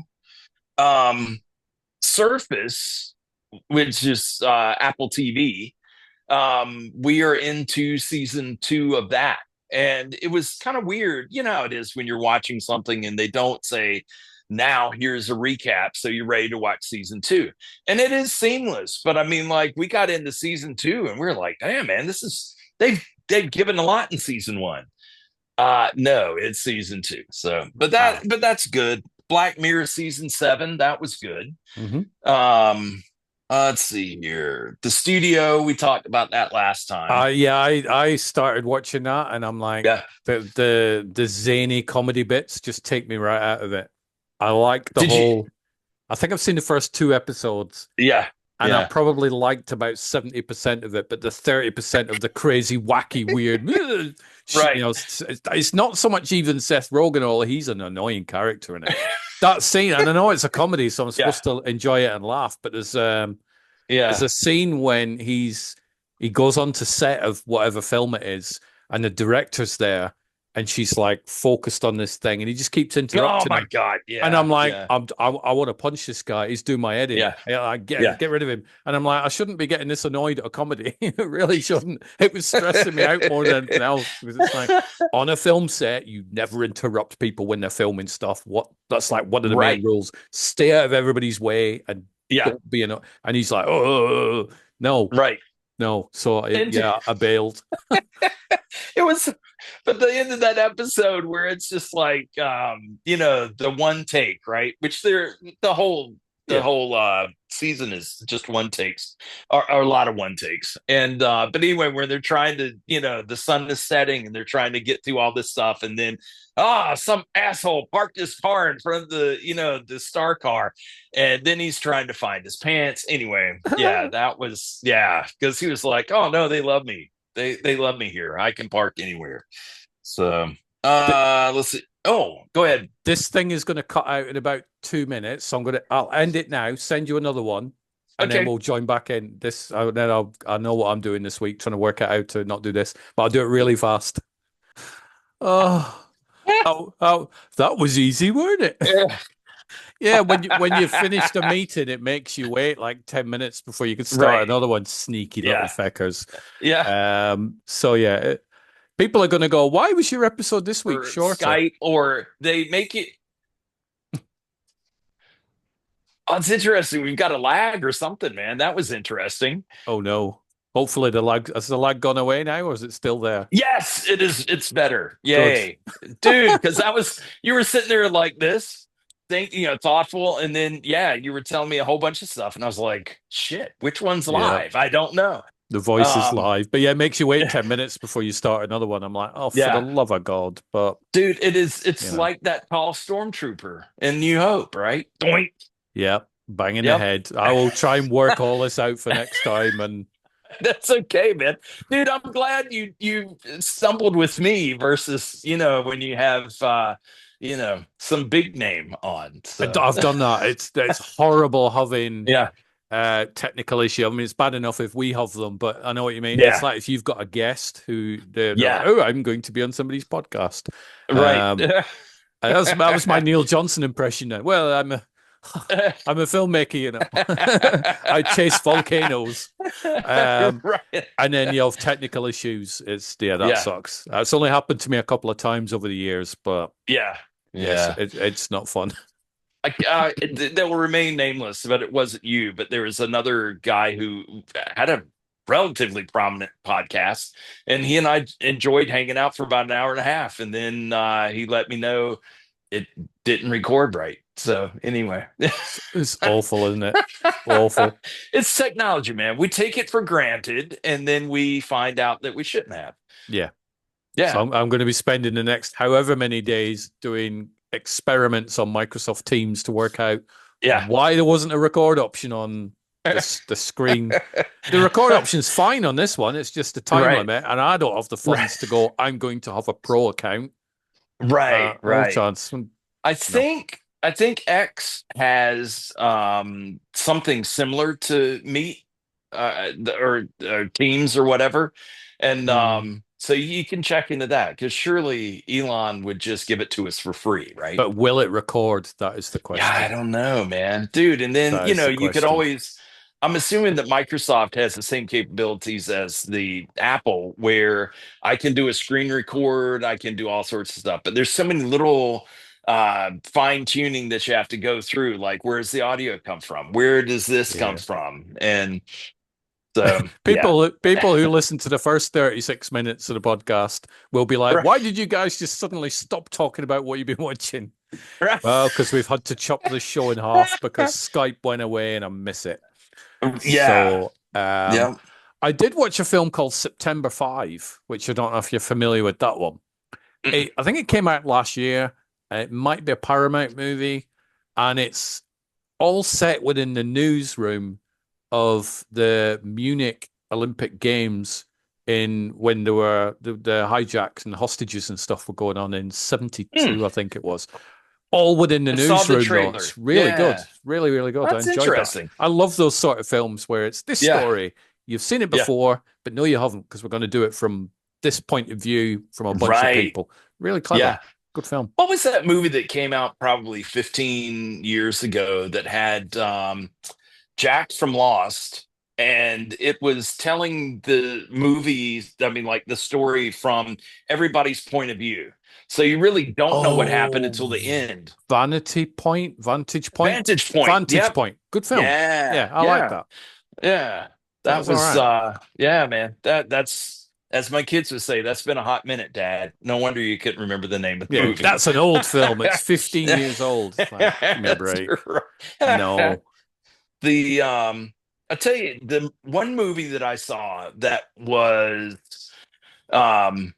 Surface, which is Apple TV. We are into season 2 of that. And it was kind of weird. You know how it is when you're watching something and they don't say, now here's a recap, so you're ready to watch season 2. And it is seamless. But I mean, like, we got into season 2 and we're like, damn, man, they've given a lot in season 1. No, it's season 2. So, but that's good. Black Mirror season 7, that was good. Let's see here. The Studio, we talked about that last time. I started watching that, and I'm like, the zany comedy bits just take me right out of it. I like the I think I've seen the first 2 episodes. Yeah. And I Yeah. probably liked about 70% of it, but the 30% of the crazy, wacky, weird, Right. it's not so much even Seth Rogen, although he's an annoying character in it. That scene, and I know it's a comedy, so I'm Yeah. supposed to enjoy it and laugh, but there's Yeah. a scene when he goes on to set of whatever film it is, and the director's there, and she's like focused on this thing, and he just keeps Oh interrupting my her. God. And Yeah. I'm like, Yeah. I want to punch this guy. He's doing my head in. Yeah. I Yeah. get rid of him. And I'm like, I shouldn't be getting this annoyed at a comedy. It really shouldn't. It was stressing me out more than anything else because it's like on a film set, you never interrupt people when they're filming stuff. That's like one of the main Right. rules. Stay out of everybody's way and Yeah. don't be an. And he's like, oh no, Right. no. So And yeah, I bailed. it was, but the end of that episode where it's just like, the one take, right? Which the whole the Yeah. whole season is just one takes, or a lot of one takes. And but anyway, where they're trying to, the sun is setting and they're trying to get through all this stuff, and then some asshole parked his car in front of the star car, and then he's trying to find his pants. Anyway, yeah, that was, yeah, because he was like, oh no, they love me. They love me here. I can park anywhere. So let's see. Oh, go ahead. This thing is going to cut out in about 2 minutes, so I'll end it now. Send you another one, and then Okay. we'll join back in. I know what I'm doing this week, trying to work it out to not do this, but I'll do it really fast. Oh, that was easy, weren't it? Yeah. Yeah, when you finish the meeting, it makes you wait like 10 minutes before you can start Right. another one. Sneaky little Yeah. feckers. Yeah. So yeah, people are going to go, "Why was your episode this week Or shorter?" Skype, or they make it. Oh, it's interesting. We've got a lag or something, man. That was interesting. Oh no. Hopefully has the lag gone away now, or is it still there? Yes, it is. It's better. Good. Yay, dude. Because you were sitting there like this, thoughtful, and then yeah, you were telling me a whole bunch of stuff, and I was like, shit, which one's Yeah. live? I don't know. The voice is Um, live. But yeah, it makes you wait 10 minutes before you start another one. I'm like, oh, for the yeah, love of God. But dude, it is. It's you know, like that tall stormtrooper in New Hope, right? Doink. yeah, bang in the Yep. head. I will try and work all this out for next time. And That's okay, man. Dude, I'm glad you stumbled with me versus, when you have some big name on. So I've done that. It's horrible having yeah. technical issue. I mean, it's bad enough if we have them, but I know what you mean. It's Yeah. like if you've got a guest who they're like, Yeah. oh, I'm going to be on somebody's podcast. Right. That was my Neil Johnson impression. Now. Well, I'm a filmmaker, I chase volcanoes. Right. And then you have technical issues. That Yeah. sucks. It's only happened to me a couple of times over the years, but Yeah. yes, Yeah. it's not fun. They will remain nameless, but it wasn't you. But there was another guy who had a relatively prominent podcast, and he and I enjoyed hanging out for about an hour and a half, and then he let me know it didn't record right. So anyway, It's awful, isn't it? Awful. it's technology, man. We take it for granted, and then we find out that we shouldn't have. Yeah. Yeah. So I'm going to be spending the next however many days doing experiments on Microsoft Teams to work out why there wasn't a record option on the screen. The record option's fine on this one. It's just the time limit, and I don't have the funds to go, I'm going to have a pro account. Right. No chance. I think X has something similar to Meet or Teams or whatever, and so you can check into that, because surely Elon would just give it to us for free, right? But will it record? That is the question. Yeah, I don't know, man, dude. And then That is the you could question. always. I'm assuming that Microsoft has the same capabilities as the Apple, where I can do a screen record, I can do all sorts of stuff, but there's so many little fine tuning that you have to go through. Like, where's the audio come from? Where does this come from? And so people who listen to the first 36 minutes of the podcast will be like, why did you guys just suddenly stop talking about what you've been watching? Right. Well, because we've had to chop the show in half because Skype went away and I miss it. Yeah. So, I did watch a film called September 5, which I don't know if you're familiar with that one. I think it came out last year. It might be a Paramount movie, and it's all set within the newsroom of the Munich Olympic Games in when there were the hijacks and hostages and stuff were going on in Hmm. 72, I think it was. All within the I saw the newsroom, though. trailer. It's really good. Yeah, Really, really good. I that's enjoyed that. interesting. I love those sort of films where it's this Yeah, story. You've seen it yeah, before, but no, you haven't, because we're going to do it from this point of view from a bunch of right. people. Really clever. Yeah. Good film. What was that movie that came out probably 15 years ago that had Jack from Lost? And it was telling the movie, I mean, like the story from everybody's point of view. So you really don't know what happened Oh, until the end. Vantage Point, Vantage Point. Vantage Yep. Point. Good film. Yeah. Yeah, I like Yeah. that. Yeah. That That was all was right. yeah, man. That's as my kids would say, that's been a hot minute, Dad. No wonder you couldn't remember the name of the Yeah, movie. that's an old film. It's 15 years old. It's like, give me a That's break. right. No. The I tell you, the one movie that I saw that was um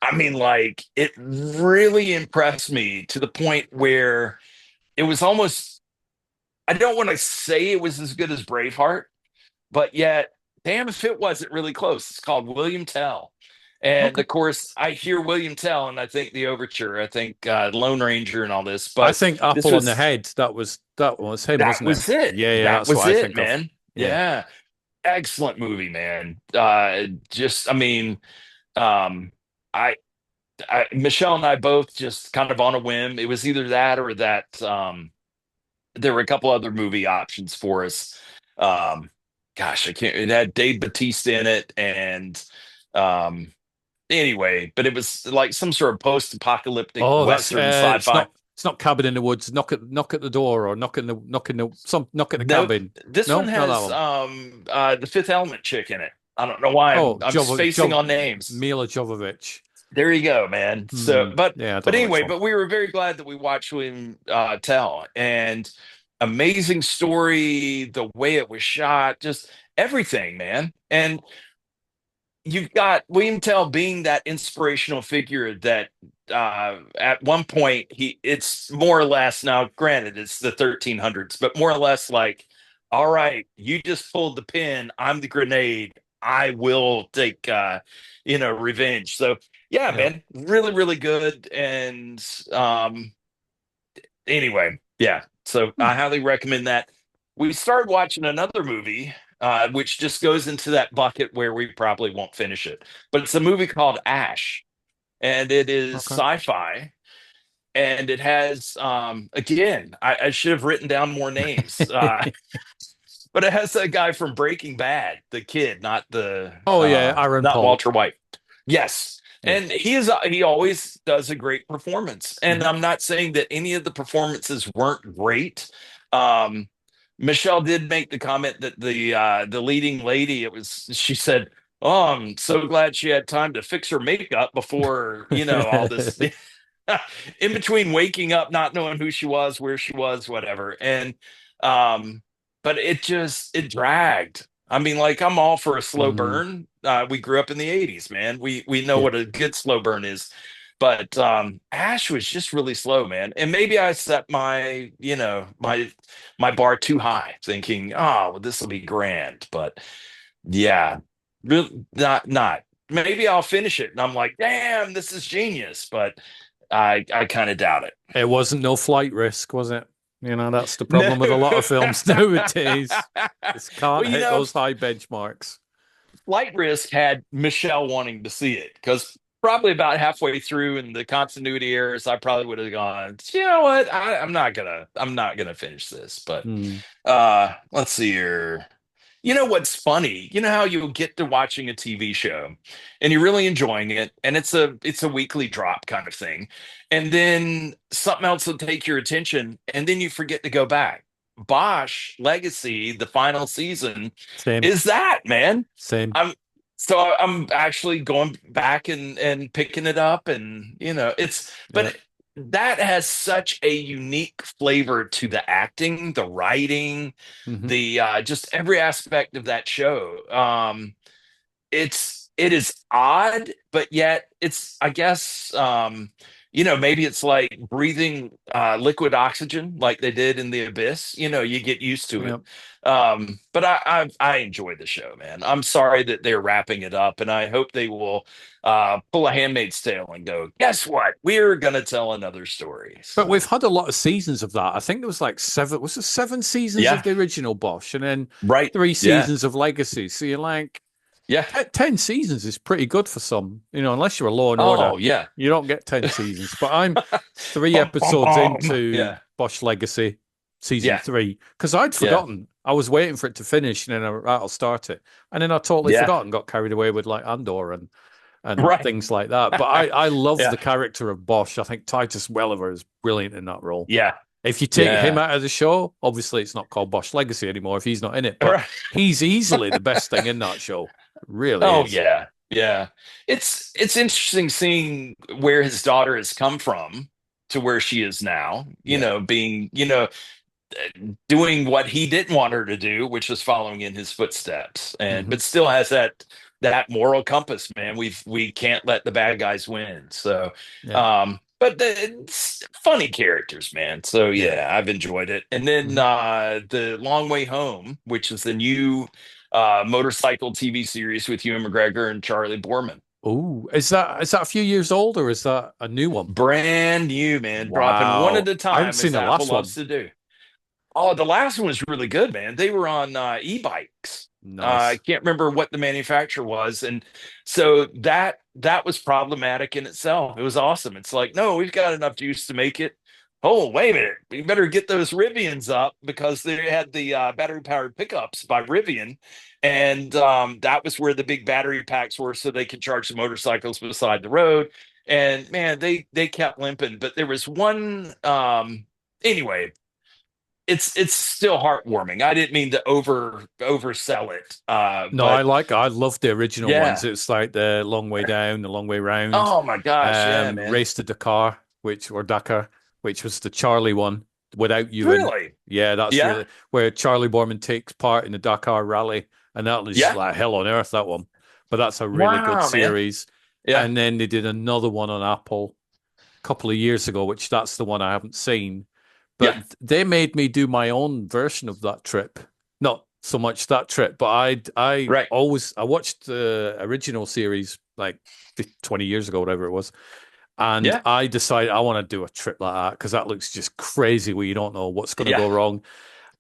I mean, like, it really impressed me to the point where it was almost, I don't want to say it was as good as Braveheart, but yet, damn if it wasn't really close. It's called William Tell. And Okay. of course, I hear William Tell and I think the overture, I think Lone Ranger and all this, I but think this Apple on the was, Head. That was him, that wasn't it? was it. Yeah, yeah, That that's was what I it, think of. man. Yeah. Yeah. Excellent movie, man. Just, I mean, um, I, Michelle and I both just kind of on a whim. It was either that or that. There were a couple other movie options for us. Um, gosh, I can't. It had Dave Bautista in it, and um, anyway, but it was like some sort of post-apocalyptic Oh, that's Western it's sci-fi. not Cabin in the Woods. Knock at the door or knock at the Nope, cabin. this one No, not that has one. the Fifth Element chick in it. I don't know why Oh, I'm spacing on names. Mila Jovovich. There you go, man. So, Hmm. but Yeah, I don't but know which anyway, one. but we were very glad that we watched William Tell, and amazing story, the way it was shot, just everything, man. And you've got William Tell being that inspirational figure that at one point it's more or less, now granted it's the 1300s, but more or less like, all right, you just pulled the pin, I'm the grenade, I will take revenge. So yeah, Yeah. man, really really good. And anyway, yeah, so Hmm. I highly recommend that. We started watching another movie, which just goes into that bucket where we probably won't finish it. But it's a movie called Ash, and it is Okay. sci-fi, and it has, again, I should have written down more names, but it has that guy from Breaking Bad, the kid, Oh yeah, Aaron not Paul. Walter White. Yes. Yeah. And he always does a great performance. And Hmm. I'm not saying that any of the performances weren't great. Um, Michelle did make the comment that the leading lady, she said, "Oh, I'm so glad she had time to fix her makeup before, all this in between waking up, not knowing who she was, where she was, whatever." And um, but it dragged. I mean, like, I'm all for a slow Hmm. burn. We grew up in the 80s, man. We know Yeah. what a good slow burn is. But Ash was just really slow, man. And maybe I set my bar too high, thinking, oh, well, this will be grand. But yeah, really not. Maybe I'll finish it and I'm like, damn, this is genius. But I kind of doubt it. It wasn't no flight risk, was it? That's the No. problem with a lot of films nowadays. This can't Well, hit those high benchmarks. Flight Risk had Michelle wanting to see it because probably about halfway through in the continuity errors, I probably would have gone, you know what? I'm not gonna finish this. But Hmm. let's see here. You know what's funny? You know how you get to watching a TV show and you're really enjoying it, and it's a weekly drop kind of thing. And then something else will take your attention, and then you forget to go back. Bosch Legacy, the final season, Same, is that, man. same. I'm actually going back and picking it up, and Yeah. but that has such a unique flavor to the acting, the writing, Hmm. the just every aspect of that show. It is odd, but yet it's, I guess, maybe it's like breathing liquid oxygen like they did in the Abyss. You get used to it. Yeah. But I enjoy the show, man. I'm sorry that they're wrapping it up, and I hope they will pull a Handmaid's Tale and go, guess what? We're gonna tell another story. But we've So had a lot of seasons of that. I think there was like seven, was it 7 seasons of yeah, the original Bosch and then right. three Yeah, seasons of Legacy. So you're like, yeah. 10 seasons is pretty good for some, unless you're a Law and Order, Oh yeah. you don't get 10 seasons. But I'm three Bum, bum, episodes bum. into Yeah, Bosch Legacy season yeah, 3 because I'd yeah, forgotten. I was waiting for it to finish and then I'll start it. And then I totally yeah. forgot and got carried away with like Andor and Right. things like that. But I love Yeah, the character of Bosch. I think Titus Welliver is brilliant in that role. yeah, If you take him yeah. out of the show, obviously it's not called Bosch Legacy anymore if he's not in it, but Right. he's easily the best thing in that show. Really Oh is. yeah, yeah. It's interesting seeing where his daughter has come from to where she is now. Yeah. Being doing what he didn't want her to do, which was following in his footsteps, and Hmm. but still has that moral compass, man. We can't let the bad guys win. So, Yeah. but it's funny characters, man. So Yeah. yeah, I've enjoyed it. And then Hmm. the Long Way Home, which is the new motorcycle TV series with Ewan McGregor and Charlie Borman. Oh, is that a few years old or is that a new one? Brand new, man, dropping one at Wow. a I haven't time seen as the Apple last loves one. to do. Oh, the last one was really good, man. They were on e-bikes. I Nice. can't remember what the manufacturer was, and so that was problematic in itself. It was awesome. It's like, no, we've got enough juice to make it. Oh, wait a minute, we better get those Rivians up because they had the battery-powered pickups by Rivian, and that was where the big battery packs were, so they could charge the motorcycles beside the road. And man, they kept limping, but there was one. Anyway, it's still heartwarming. I didn't mean to oversell it. No, But I love the original ones. yeah. It's like the Long Way Down, the Long Way Round, Oh my gosh, yeah, man. Race to Dakar, Dakar, which was the Charlie one without Ewan. Really? Yeah, that's Yeah. really where Charlie Borman takes part in the Dakar rally, and that was Yeah. like hell on earth, that one. But that's a really good Wow, man. series. Yeah. And then they did another one on Apple a couple of years ago, which that's the one I haven't seen. But Yeah. they made me do my own version of that trip. Not so much that trip, but Right. I watched the original series like 20 years ago, whatever it was, and Yeah. I decided I want to do a trip like that because that looks just crazy where you don't know what's going to Yeah. go wrong.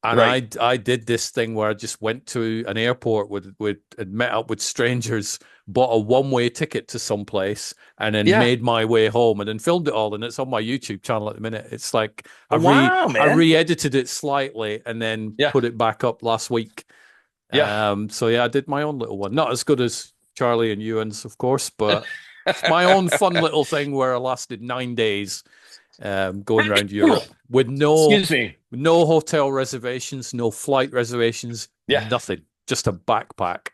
And Right. I did this thing where I just went to an airport with and met up with strangers, bought a one-way ticket to some place, and then Yeah. made my way home and then filmed it all. And it's on my YouTube channel at the minute. It's like Wow, I man. re-edited it slightly and then Yeah. put it back up last week. Yeah. So yeah, I did my own little one. Not as good as Charlie and Ewan's, of course, but it's my own fun little thing where I lasted 9 days going around Europe with Excuse me. no hotel reservations, no flight reservations, Yeah. nothing, just a backpack.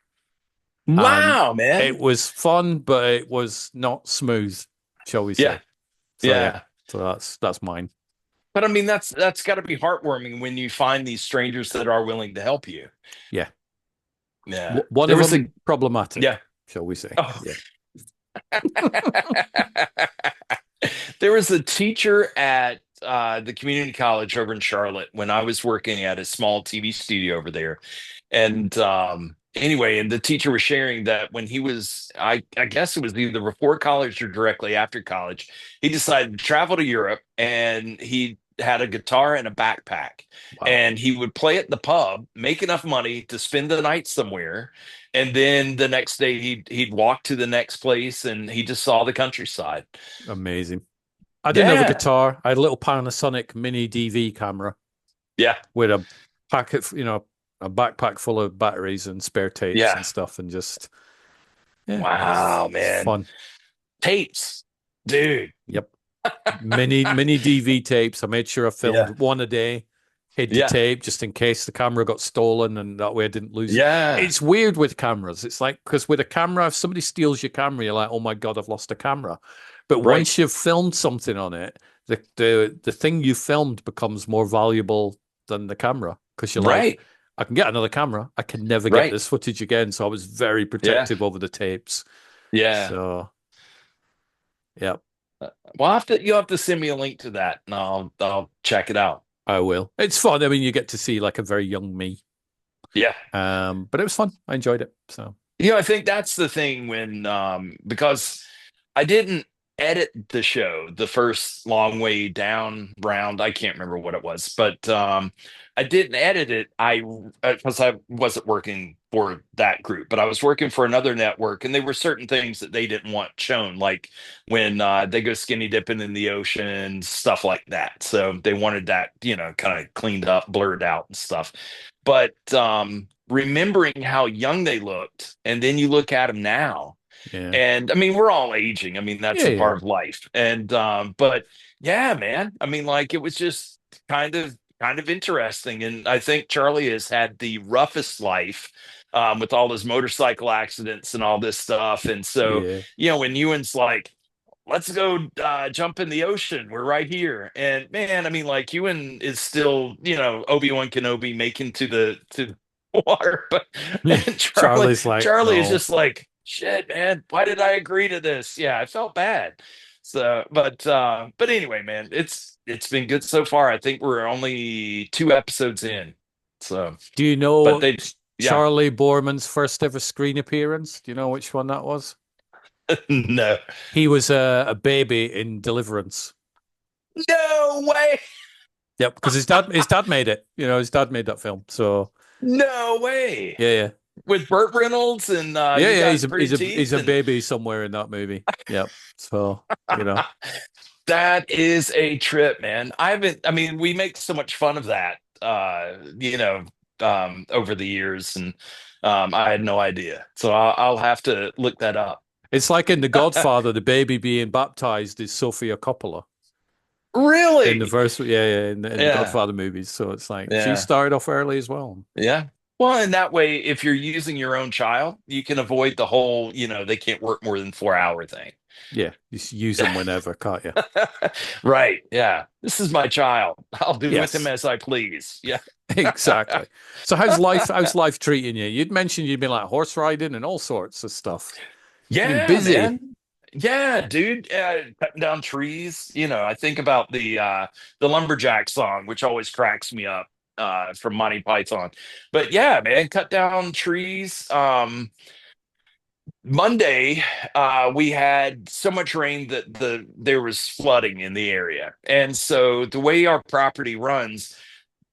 And Wow, it man. was fun, but it was not smooth, shall we Yeah. say. So yeah, Yeah. so that's mine. But I mean, that's got to be heartwarming when you find these strangers that are willing to help you. Yeah. Yeah. One There of was them problematic, yeah. shall we say. Oh. Yeah. There was a teacher at the community college over in Charlotte when I was working at a small TV studio over there. And anyway, and the teacher was sharing that when he was, I guess it was either before college or directly after college, he decided to travel to Europe and he had a guitar and a backpack. Wow. And he would play at the pub, make enough money to spend the night somewhere. And then the next day he'd walk to the next place and he just saw the countryside. Amazing. I didn't have a Yeah. guitar. I had a little Panasonic mini DV camera Yeah. with a packet, a backpack full of batteries and spare tapes Yeah. and stuff, and just yeah, Wow, it's man. fun. Tapes, dude. Yep, mini DV tapes. I made sure I Yeah. filmed one a day, hid the Yeah. tape just in case the camera got stolen, and that way I didn't lose it. Yeah. It's weird with cameras. It's like because with a camera, if somebody steals your camera, you're like, oh my god, I've lost a camera. But Right. once you've filmed something on it, the thing you filmed becomes more valuable than the camera because you're like, Right. I can get another camera. I can never get Right. this footage again. So I was very Yeah. protective over the tapes. Yeah. So yeah. Well, you'll have to send me a link to that, and I'll check it out. I will. It's fun. I mean, you get to see like a very young me. Yeah. But it was fun. I enjoyed it. So I think that's the thing when because I didn't edit the show the first long way down round. I can't remember what it was, but I didn't edit it. I because I wasn't working for that group, but I was working for another network, and there were certain things that they didn't want shown, like when they go skinny dipping in the ocean, stuff like that. So they wanted that, kind of cleaned up, blurred out, and stuff. But remembering how young they looked, and then you look at them now, yeah. and I mean, we're all aging. I mean, that's Yeah, a yeah. part of life. And but yeah, man, I mean, like it was just kind of interesting. And I think Charlie has had the roughest life with all his motorcycle accidents and all this stuff. And so, Yeah. when Ewan's like, let's go jump in the ocean. We're right here. And man, I mean, like Ewan is still, Obi-Wan Kenobi making to the water, but and Charlie's like, Charlie is no. just like, shit, man, why did I agree to this? Yeah, I felt bad. So, but anyway, man, it's been good so far. I think we're only 2 episodes in. So, Do you but know yeah, Charlie Borman's first ever screen appearance? Do you know which one that was? no, He was a baby in Deliverance. no way, Yep, because his dad made it. His dad made that film. So no way. yeah, yeah, With Burt Reynolds and yeah, you yeah. got He's a pretty he's a he's teeth a and baby somewhere in that movie. Yep. So that is a trip, man. I mean, we make so much fun of that, over the years, and I had no idea. So I'll have to look that up. it's like in The Godfather, the baby being baptized is Sofia Coppola in the Really? verse. Yeah, yeah, in the Yeah. Godfather movies. So it's like she Yeah. started off early as well. Yeah. Well, in that way, if you're using your own child, you can avoid the whole, they can't work more than 4 hour thing. Yeah, you just use them whenever, can't you? Right. Yeah. This is my child. I'll do with him Yes, as I please. Yeah. exactly. So how's life treating you? You'd mentioned you'd been like horse riding and all sorts of stuff. You've been Yeah, busy. man. Yeah, dude. Cutting down trees. I think about the lumberjack song, which always cracks me up from Monty Python. But yeah, man, cut down trees. Monday, we had so much rain that there was flooding in the area. And so the way our property runs,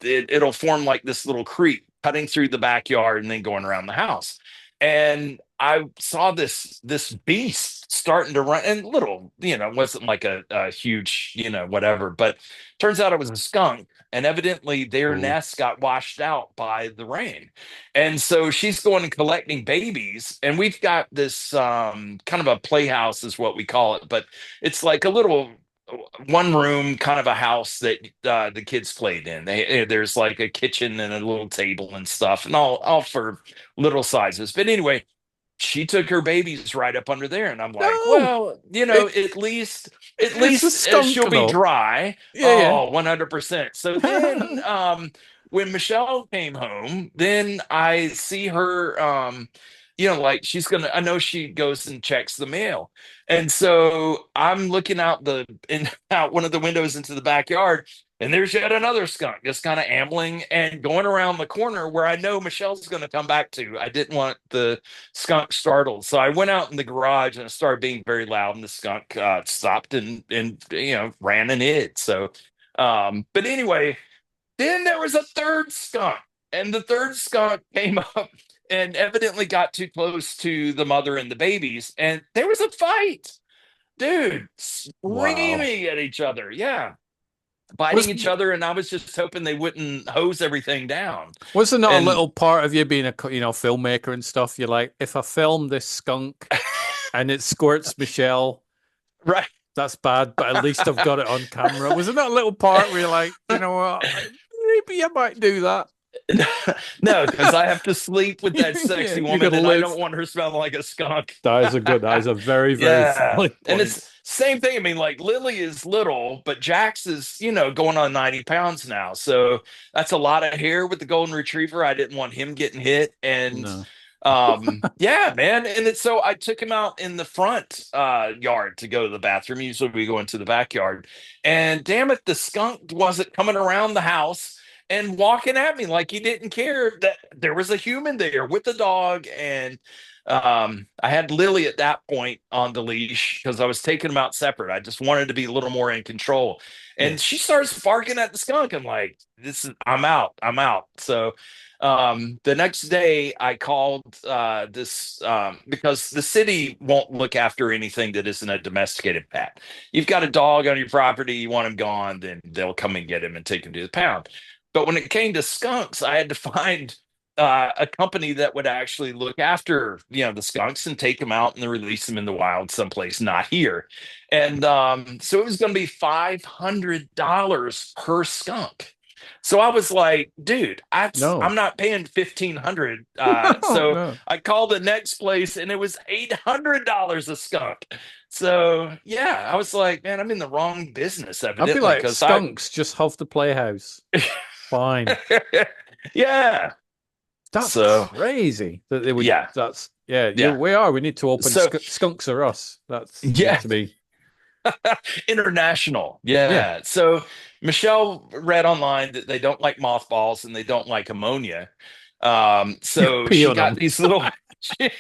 it'll form like this little creek cutting through the backyard and then going around the house. And I saw this beast starting to run, and little, wasn't like a huge, whatever, but turns out it was a skunk, and evidently their Oh, nest got washed out by the rain. And so she's going and collecting babies, and we've got this kind of a playhouse is what we call it, but it's like a little one room kind of a house that the kids played in. There's like a kitchen and a little table and stuff, and all for little sizes. But anyway, she took her babies right up under there, and I'm like, no, well, it, at it's a least skunk she'll be though. dry. Yeah, Oh, 100%. So then yeah. when Michelle came home, then I see her like I know she goes and checks the mail. And so I'm looking out one of the windows into the backyard, and there's yet another skunk just kind of ambling and going around the corner where I know Michelle's going to come back to. I didn't want the skunk startled. So I went out in the garage and it started being very loud, and the skunk stopped and ran and hid. So, but anyway, then there was a third skunk, and the third skunk came up and evidently got too close to the mother and the babies, and there was a fight, dude, Wow. screaming at each other. Yeah, biting Was each other, and I was just hoping they wouldn't hose everything down. was there not a And little part of you being a filmmaker and stuff? You're like, if I film this skunk and it squirts Michelle, right. that's bad, but at least I've got it on camera. Was there not a little part where you're like, you know what, maybe I might do that? No, because I have to sleep with that Yeah, sexy you woman, gotta and I live. don't want her smelling like a skunk. That is a very, very Yeah. valid And point. it's same thing. I mean, like Lily is little, but Jax is, going on 90 pounds now. So that's a lot of hair with the golden retriever. I didn't want him getting hit. And No. Yeah, man. And so I took him out in the front yard to go to the bathroom. Usually we go into the backyard. And damn it, the skunk wasn't coming around the house and walking at me like he didn't care that there was a human there with the dog. And I had Lily at that point on the leash because I was taking him out separate. I just wanted to be a little more in control. Yeah. And she starts barking at the skunk. I'm like, I'm out. I'm out. So the next day, I called this because the city won't look after anything that isn't a domesticated pet. You've got a dog on your property, you want him gone, then they'll come and get him and take him to the pound. But when it came to skunks, I had to find a company that would actually look after, the skunks and take them out and release them in the wild someplace, not here. And so it was going to be $500 per skunk. So I was like, dude, No. I'm not paying 1,500. No, So no. I called the next place and it was $800 a skunk. So yeah, I was like, man, I'm in the wrong business I'd be evidently like, because I, skunks, just have the playhouse. Fine. yeah. That's So crazy that they would. yeah, That's yeah. yeah. We are. We need to open So Skunks Are Us. That's needs yeah, to be. international. Yeah. Yeah. So Michelle read online that they don't like mothballs and they don't like ammonia. So Pee she on got them. these little she,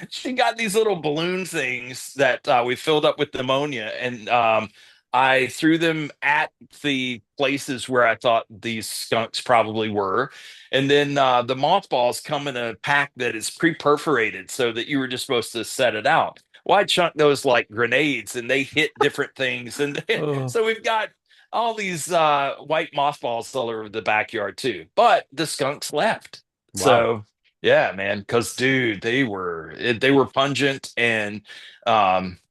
she got these little balloon things that we filled up with ammonia and I threw them at the places where I thought these skunks probably were. And then the mothballs come in a pack that is pre-perforated so that you were just supposed to set it out. Well, I chunked those like grenades and they hit different things. And Oh, so we've got all these white mothballs all over the backyard too. But the skunks left. wow. So yeah, man, because dude, they were pungent and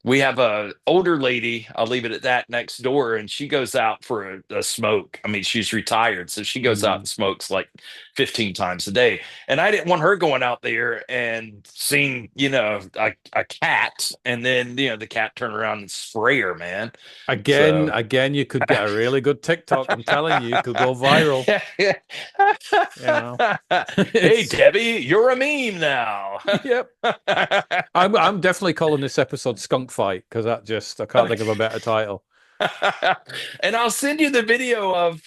we have a older lady, I'll leave it at that, next door, and she goes out for a smoke. I mean, she's retired, so she goes out Mm. and smokes like 15 times a day. And I didn't want her going out there and seeing, a cat, and then the cat turn around and spray her, man. So Again, you could get a really good TikTok. I'm telling you, you could go viral. You know, hey it's Debbie, you're a meme now. yep. I'm definitely calling this episode Skunk Fight because I can't think of a better title. And I'll send you the video of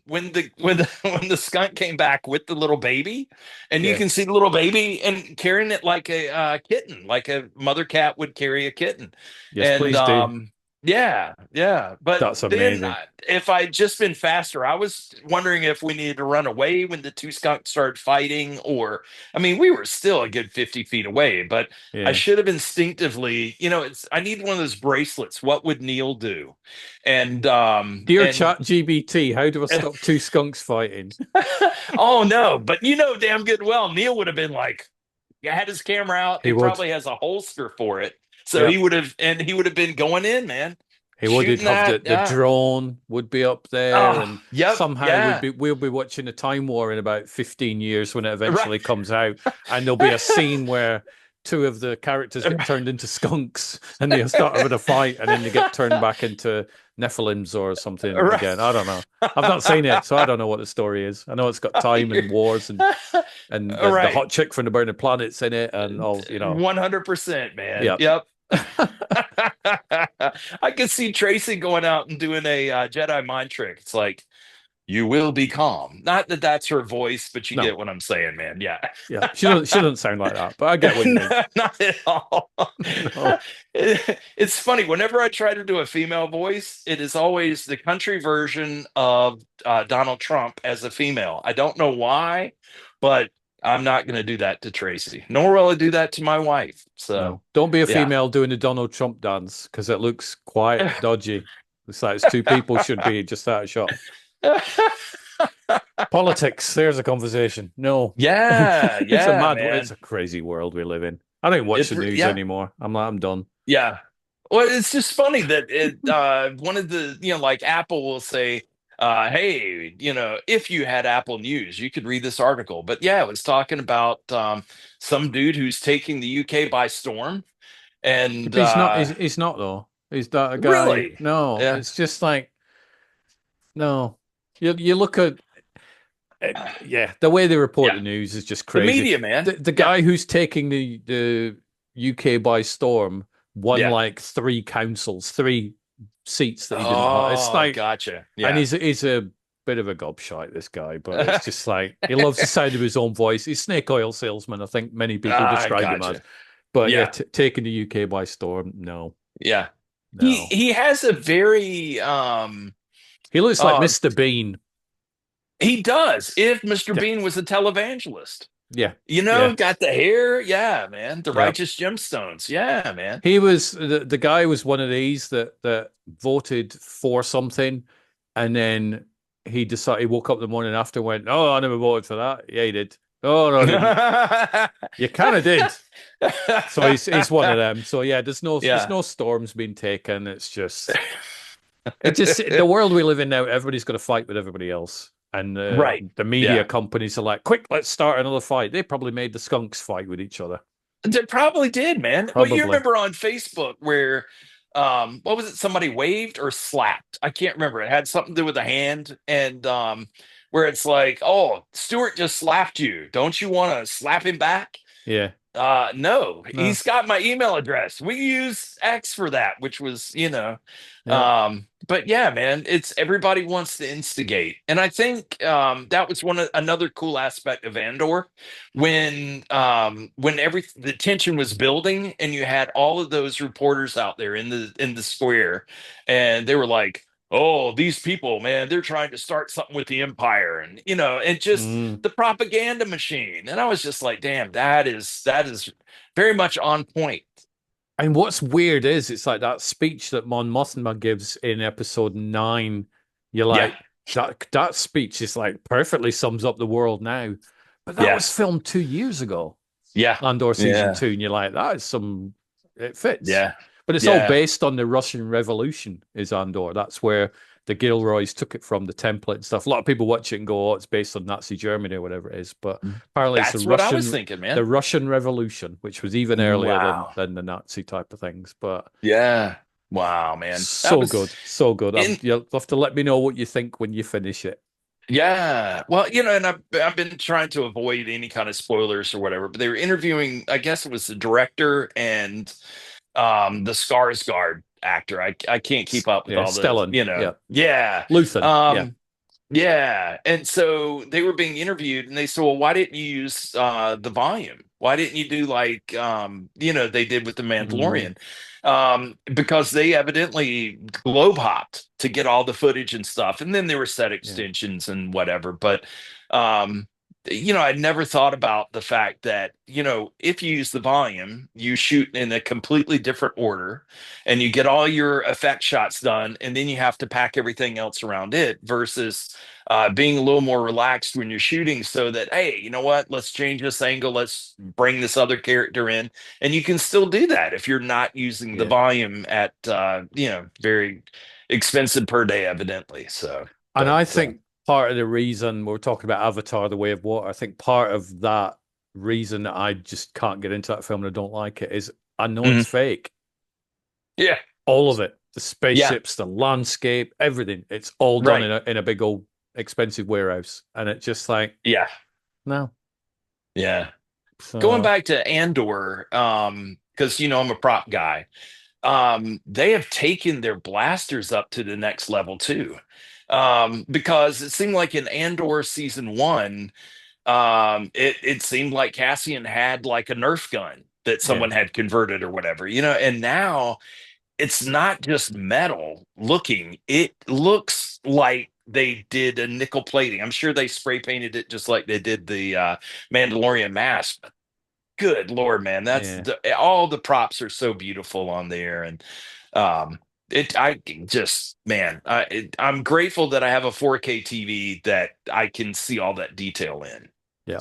when the skunk came back with the little baby, and you Yeah. can see the little baby and carrying it like a kitten, like a mother cat would carry a kitten. Yes, And please do. yeah, yeah. But That's then amazing. if I'd just been faster, I was wondering if we needed to run away when the two skunks started fighting, or I mean, we were still a good 50 feet away, but I Yeah. should have instinctively, I need one of those bracelets. What would Neil do? And Dear Chat GBT, how do I stop two skunks fighting? oh no, but damn good well, Neil would have been like, yeah, had his camera out. He He would. probably has a holster for it. So Yep. he would have been going in, man. He would. He'd Shooting have that. the Yeah. drone would be up there, Oh, and yep. somehow Yeah. we'll be watching a time war in about 15 years when it Right. eventually comes out, and there'll be a scene where two of the characters get turned into skunks and they start having a fight, and then they get turned back into Nephilims or something Right. again. I don't know. I've not seen it, so I don't know what the story is. I know it's got time and wars and the Right. hot chick from the Burning Planets in it and all, 100%, man. Yeah. Yep. I could see Tracy going out and doing a Jedi mind trick. It's like, you will be calm. Not that that's her voice, but you get No. what I'm saying, man. Yeah. Yeah. She doesn't sound like that, but I get what you mean. Not at all. No. It's funny. Whenever I try to do a female voice, it is always the country version of Donald Trump as a female. I don't know why, but I'm not going to do that to Tracy, nor will I do that to my wife. So, No, don't be a yeah. female doing the Donald Trump dance because it looks quite dodgy. It's like it's two people should be just out of shot. Politics, there's a conversation. No, Yeah, it's a yeah, it's man. a crazy world we live in. I don't watch the news Yeah, anymore. I'm done. yeah. Well, it's just funny that one of the, like Apple will say, hey, if you had Apple News, you could read this article. But yeah, it was talking about some dude who's taking the UK by storm. And But he's not though. He's that a guy? really, No, yeah, it's just like no. You look at Yeah, the way they report Yeah, the news is just the crazy. media, man. The Yeah, guy who's taking the UK by storm won yeah. like three councils, three seats that he didn't have. It's Oh, like, gotcha. and Yeah. he's a bit of a gobshite, this guy, but it's just like he loves the sound of his own voice. He's snake oil salesman, I think many people describe him as. Gotcha. But yeah, Yeah, taking the UK by storm, no, yeah. no. He has a very He looks like uh Mr. Bean. he does. If Mr. Yeah, Bean was a televangelist, yeah, you know, yeah, got the hair, yeah, man. The yeah. righteous gemstones, yeah, man. He was the guy was one of these that voted for something, and then he woke up the morning after and went, "Oh, I never voted for that." Yeah, he did. Oh no, I didn't. You kind of did. So he's one of them. So yeah, there's Yeah. no storms being taken. It's just the world we live in now. Everybody's got to fight with everybody else, and Right. the media Yeah. companies are like, "Quick, let's start another fight." They probably made the skunks fight with each other. They probably did, man. Well, you Probably. remember on Facebook where what was it? Somebody waved or slapped. I can't remember. It had something to do with a hand and where it's like, "Oh, Stuart just slapped you. Don't you want to slap him back?" Yeah. No, No. he's got my email address. We use X for that, which was, Yeah. but yeah, man, it's everybody wants to instigate. And I think that was another cool aspect of Andor when the tension was building and you had all of those reporters out there in the square and they were like, "Oh, these people, man, they're trying to start something with the Empire," and just Mm. the propaganda machine. And I was just like, damn, that is very much on point. And what's weird is it's like that speech that Mon Mothma gives in episode 9. You're Yeah, like, that speech is like perfectly sums up the world now. But that yeah, was filmed 2 years ago, yeah, Andor season yeah, 2, and you're like, it fits. yeah, But it's all yeah. based on the Russian Revolution, is Andor. That's where the Gilroys took it from, the template and stuff. A lot of people watch it and go, "Oh, it's based on Nazi Germany or whatever it is." But apparently, it's That's what I was thinking, the man. Russian Revolution, which was even earlier Wow. than the Nazi type of things. But Yeah. Wow, man. That so was good, so good. in You'll have to let me know what you think when you finish it. Yeah. Well, and I've been trying to avoid any kind of spoilers or whatever, but they were interviewing, I guess it was the director and the Skarsgård actor. I can't keep up with Yeah, all the, Stellan. Yeah, yeah. Luthen. Yeah, Um yeah. And so they were being interviewed and they said, "Well, why didn't you use the volume? Why didn't you do like they did with the mm, Mandalorian?" Because they evidently globe hopped to get all the footage and stuff. And then there were set yeah, extensions and whatever. But um I never thought about the fact that, if you use the volume, you shoot in a completely different order and you get all your effect shots done, and then you have to pack everything else around it versus being a little more relaxed when you're shooting so that, hey, you know what, let's change this angle, let's bring this other character in. And you can still do that if you're not using the yeah. volume at, very expensive per day, evidently. So, And but I think part of the reason we're talking about Avatar: The Way of Water, I think part of that reason that I just can't get into that film and I don't like it is I know mhm. it's fake. Yeah, All of it, the yeah, spaceships, the landscape, everything. It's all done right. in a big old expensive warehouse, and it's just like Yeah, no. yeah. Going So back to Andor, because I'm a prop guy. They have taken their blasters up to the next level too. Because it seemed like in Andor season one, it seemed like Cassian had like a Nerf gun that yeah, someone had converted or whatever, and now it's not just metal looking, it looks like they did a nickel plating. I'm sure they spray painted it just like they did the Mandalorian mask. Good Lord, man, yeah. all the props are so beautiful on there, and I just, man, I'm grateful that I have a 4K TV that I can see all that detail in. Yeah.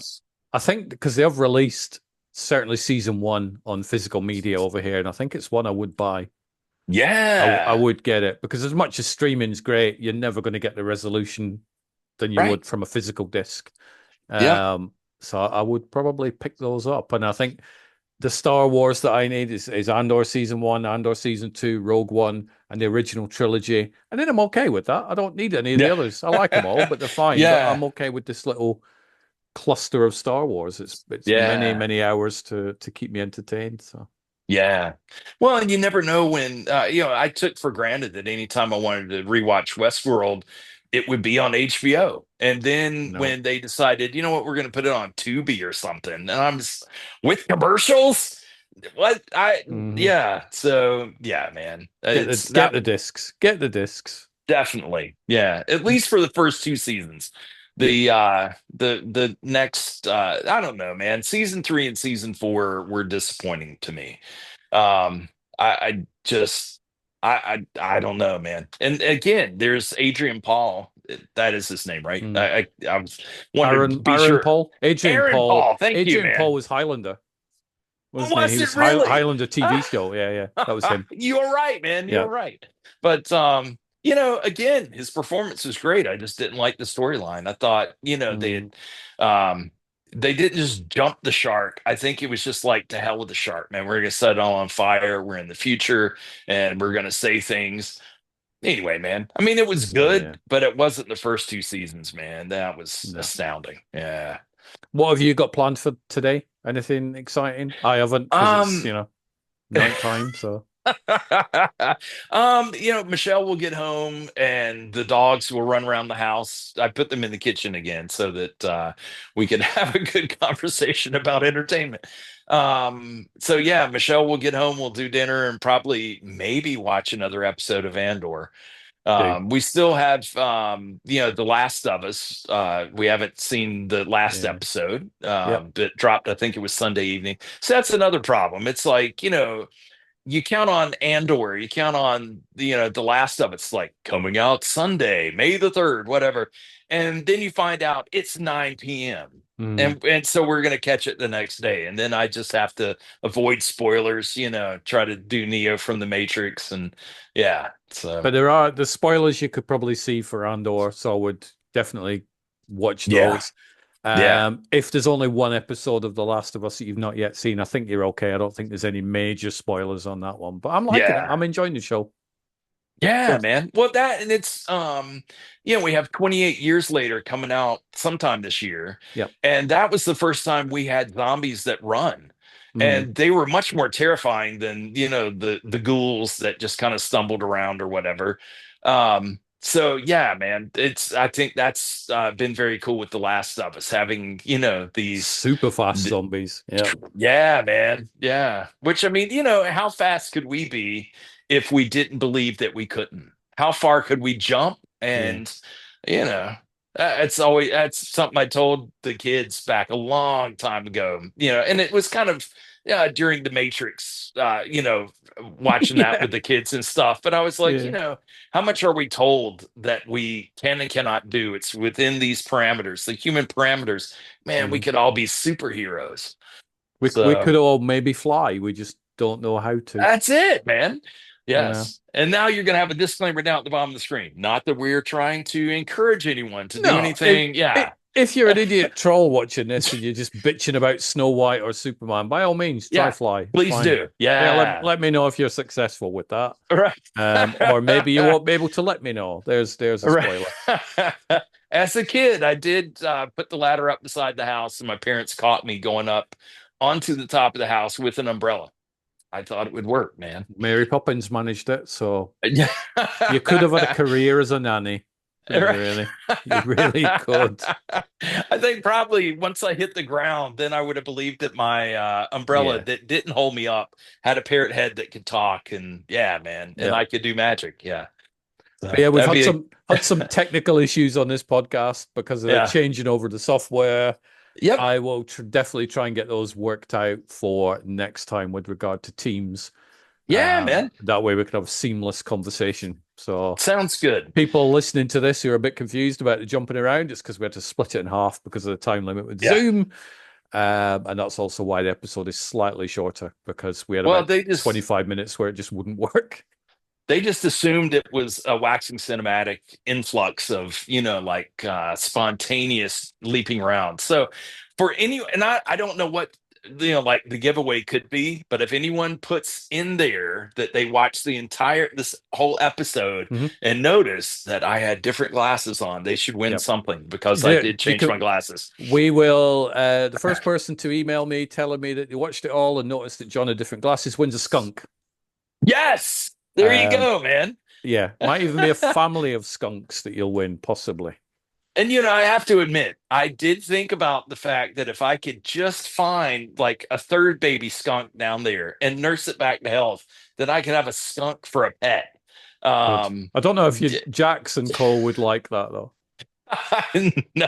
I think because they have released certainly season 1 on physical media over here, and I think it's one I would buy. I Yeah, would get it because as much as streaming's great, you're never going to get the resolution than you right. would from a physical disc. Yeah, So I would probably pick those up. And I think the Star Wars that I need is Andor season one, Andor season two, Rogue One, and the original trilogy. And then I'm okay with that. I don't need any of the Yeah. others. I like them all, but they're fine. But Yeah. I'm okay with this little cluster of Star Wars. It's many, Yeah. many hours to keep me entertained. So Yeah. Well, and you never know when, I took for granted that anytime I wanted to rewatch Westworld, it would be on HBO. And then no. when they decided, you know what, we're going to put it on Tubi or something, and I'm just with commercials. What Hmm. yeah. So yeah, man, Get the it's get that the discs. Get the discs. definitely. Yeah. At least for the first two seasons. Yeah. The next, I don't know, man. Season three and season four were disappointing to me. I just I don't know, man. And again, there's Adrian Paul. That is his name, right? Mm. I was wanted to Aaron be Aaron sure. Paul. Adrian Aaron Paul. Paul, thank you, Adrian Paul man. was Highlander, wasn't he? He Was was it really? Highlander TV show. Yeah, yeah. That was him. You're right, man. Yeah. You're right. But again, his performance was great. I just didn't like the storyline. I thought, Mm. they didn't just jump the shark. I think it was just like to hell with the shark, man. We're gonna set it all on fire. We're in the future and we're gonna say things. Anyway, man. I mean, it was Yeah. good, but it wasn't the first two seasons, man. That was No. astounding. Yeah. What have you got planned for today? Anything exciting? I haven't because it's, Um nighttime. So Michelle will get home and the dogs will run around the house. I put them in the kitchen again so that we can have a good conversation about entertainment. So yeah, Michelle will get home, we'll do dinner and probably maybe watch another episode of Andor. do. We still have The Last of Us. We haven't seen the last Yeah. episode Yep. that dropped, I think it was Sunday evening. So that's another problem. It's like, you count on Andor, you count on the last of it's like coming out Sunday, May the 3rd, whatever. And then you find out it's 9 p.m. Mm. And so we're gonna catch it the next day. And then I just have to avoid spoilers, try to do Neo from the Matrix and yeah. So But there are the spoilers you could probably see for Andor, so I would definitely watch yeah, those. yeah, If there's only one episode of The Last of Us that you've not yet seen, I think you're okay. I don't think there's any major spoilers on that one, but I'm liking it. yeah. I'm enjoying the show. Yeah, So, man. Well, that and it's we have 28 years later coming out sometime this year. yeah. And that was the first time we had zombies that run. Mm. And they were much more terrifying than, the ghouls that just kind of stumbled around or whatever. So yeah, man, I think that's been very cool with The Last of Us having, these Super fast zombies. Yeah. yeah, man. Yeah. Which I mean, how fast could we be if we didn't believe that we couldn't? How far could we jump? Yeah. And that's something I told the kids back a long time ago. And it was kind of during the Matrix, watching that Yeah. with the kids and stuff. But I was like, Yeah. how much are we told that we can and cannot do? It's within these parameters, the human parameters. Man, we Mm. could all be superheroes. We So could all maybe fly. We just don't know how to. that's it, man. Yeah. Yes. And now you're going to have a disclaimer down at the bottom of the screen. Not that we're trying to encourage anyone to do No, anything. Yeah. if you're an idiot troll watching this and you're just bitching about Snow White or Superman, by all means, try Yeah. fly. It's Please fine. do. Yeah, Yeah. let me know if you're successful with that. Right. Or maybe you won't be able to let me know. There's a spoiler. Right. As a kid, I did put the ladder up beside the house, and my parents caught me going up onto the top of the house with an umbrella. I thought it would work, man. Mary Poppins managed it, so Yeah. you could have had a career as a nanny. Right. Really, you really could. I think probably once I hit the ground, then I would have believed that my umbrella Yeah, that didn't hold me up had a parrot head that could talk, and yeah, man, and yeah. I could do magic. Yeah, But so yeah, we've that'd had be some technical issues on this podcast because of the yeah, changing over the software. yep, I will definitely try and get those worked out for next time with regard to Teams. yeah, man, That way we can have a seamless conversation. So sounds good. people listening to this who are a bit confused about the jumping around, it's because we had to split it in half because of the time limit with Yeah, Zoom. And that's also why the episode is slightly shorter because we had well, about 25 minutes where it just wouldn't work. they just assumed it was a waxing cinematic influx of like spontaneous leaping around. So for any, and I don't know what like the giveaway could be, but if anyone puts in there that they watched this whole episode Mhm. and notice that I had different glasses on, they should win Yep. something because I did change Because my glasses. we will, the first person to email me telling me that they watched it all and noticed that John had different glasses wins a skunk. Yes, there you Um, go, man. yeah, might even be a family of skunks that you'll win, possibly. And I have to admit, I did think about the fact that if I could just find like a third baby skunk down there and nurse it back to health, then I could have a skunk for a pet. Good. I don't know if Jackson Cole would like that though. No,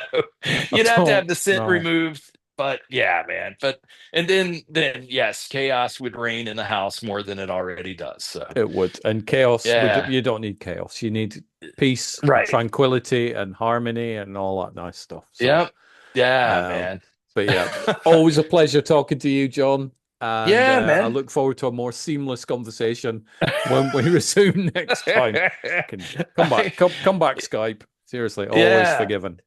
you'd have to have the scent removed. But yeah, man. And then yes, chaos would reign in the house more than it already does. So it would. And chaos, yeah. you don't need chaos. You need peace, right, tranquility, and harmony, and all that nice stuff. So, yep, yeah, man. But yeah, always a pleasure talking to you, John. And yeah, man. I look forward to a more seamless conversation when we resume next time. Come back, come back, Skype. Seriously, always forgiven.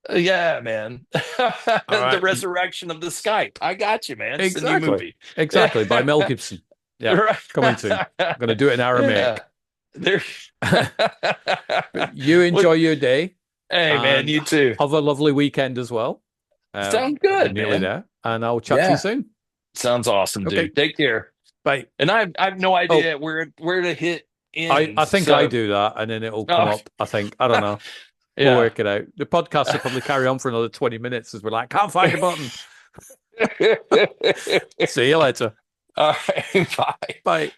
Yeah, man. The resurrection of the Skype. I got you, man. It's exactly. the new movie. Exactly, by Mel Gibson. Yeah, right. Coming soon. I'm going to do it in Aramaic. There. You enjoy your day. Hey, man, you too. Have a lovely weekend as well. Sounds good, nearly man. there. And I'll chat to you soon. Sounds awesome, dude. Take care. Bye. And I have no idea where to hit in. I think I do that, and then it'll come up. I think. I don't know. We'll work it out. The podcast will probably carry on for another 20 minutes as we're like, can't find the button. See you later. All right. Bye. Bye.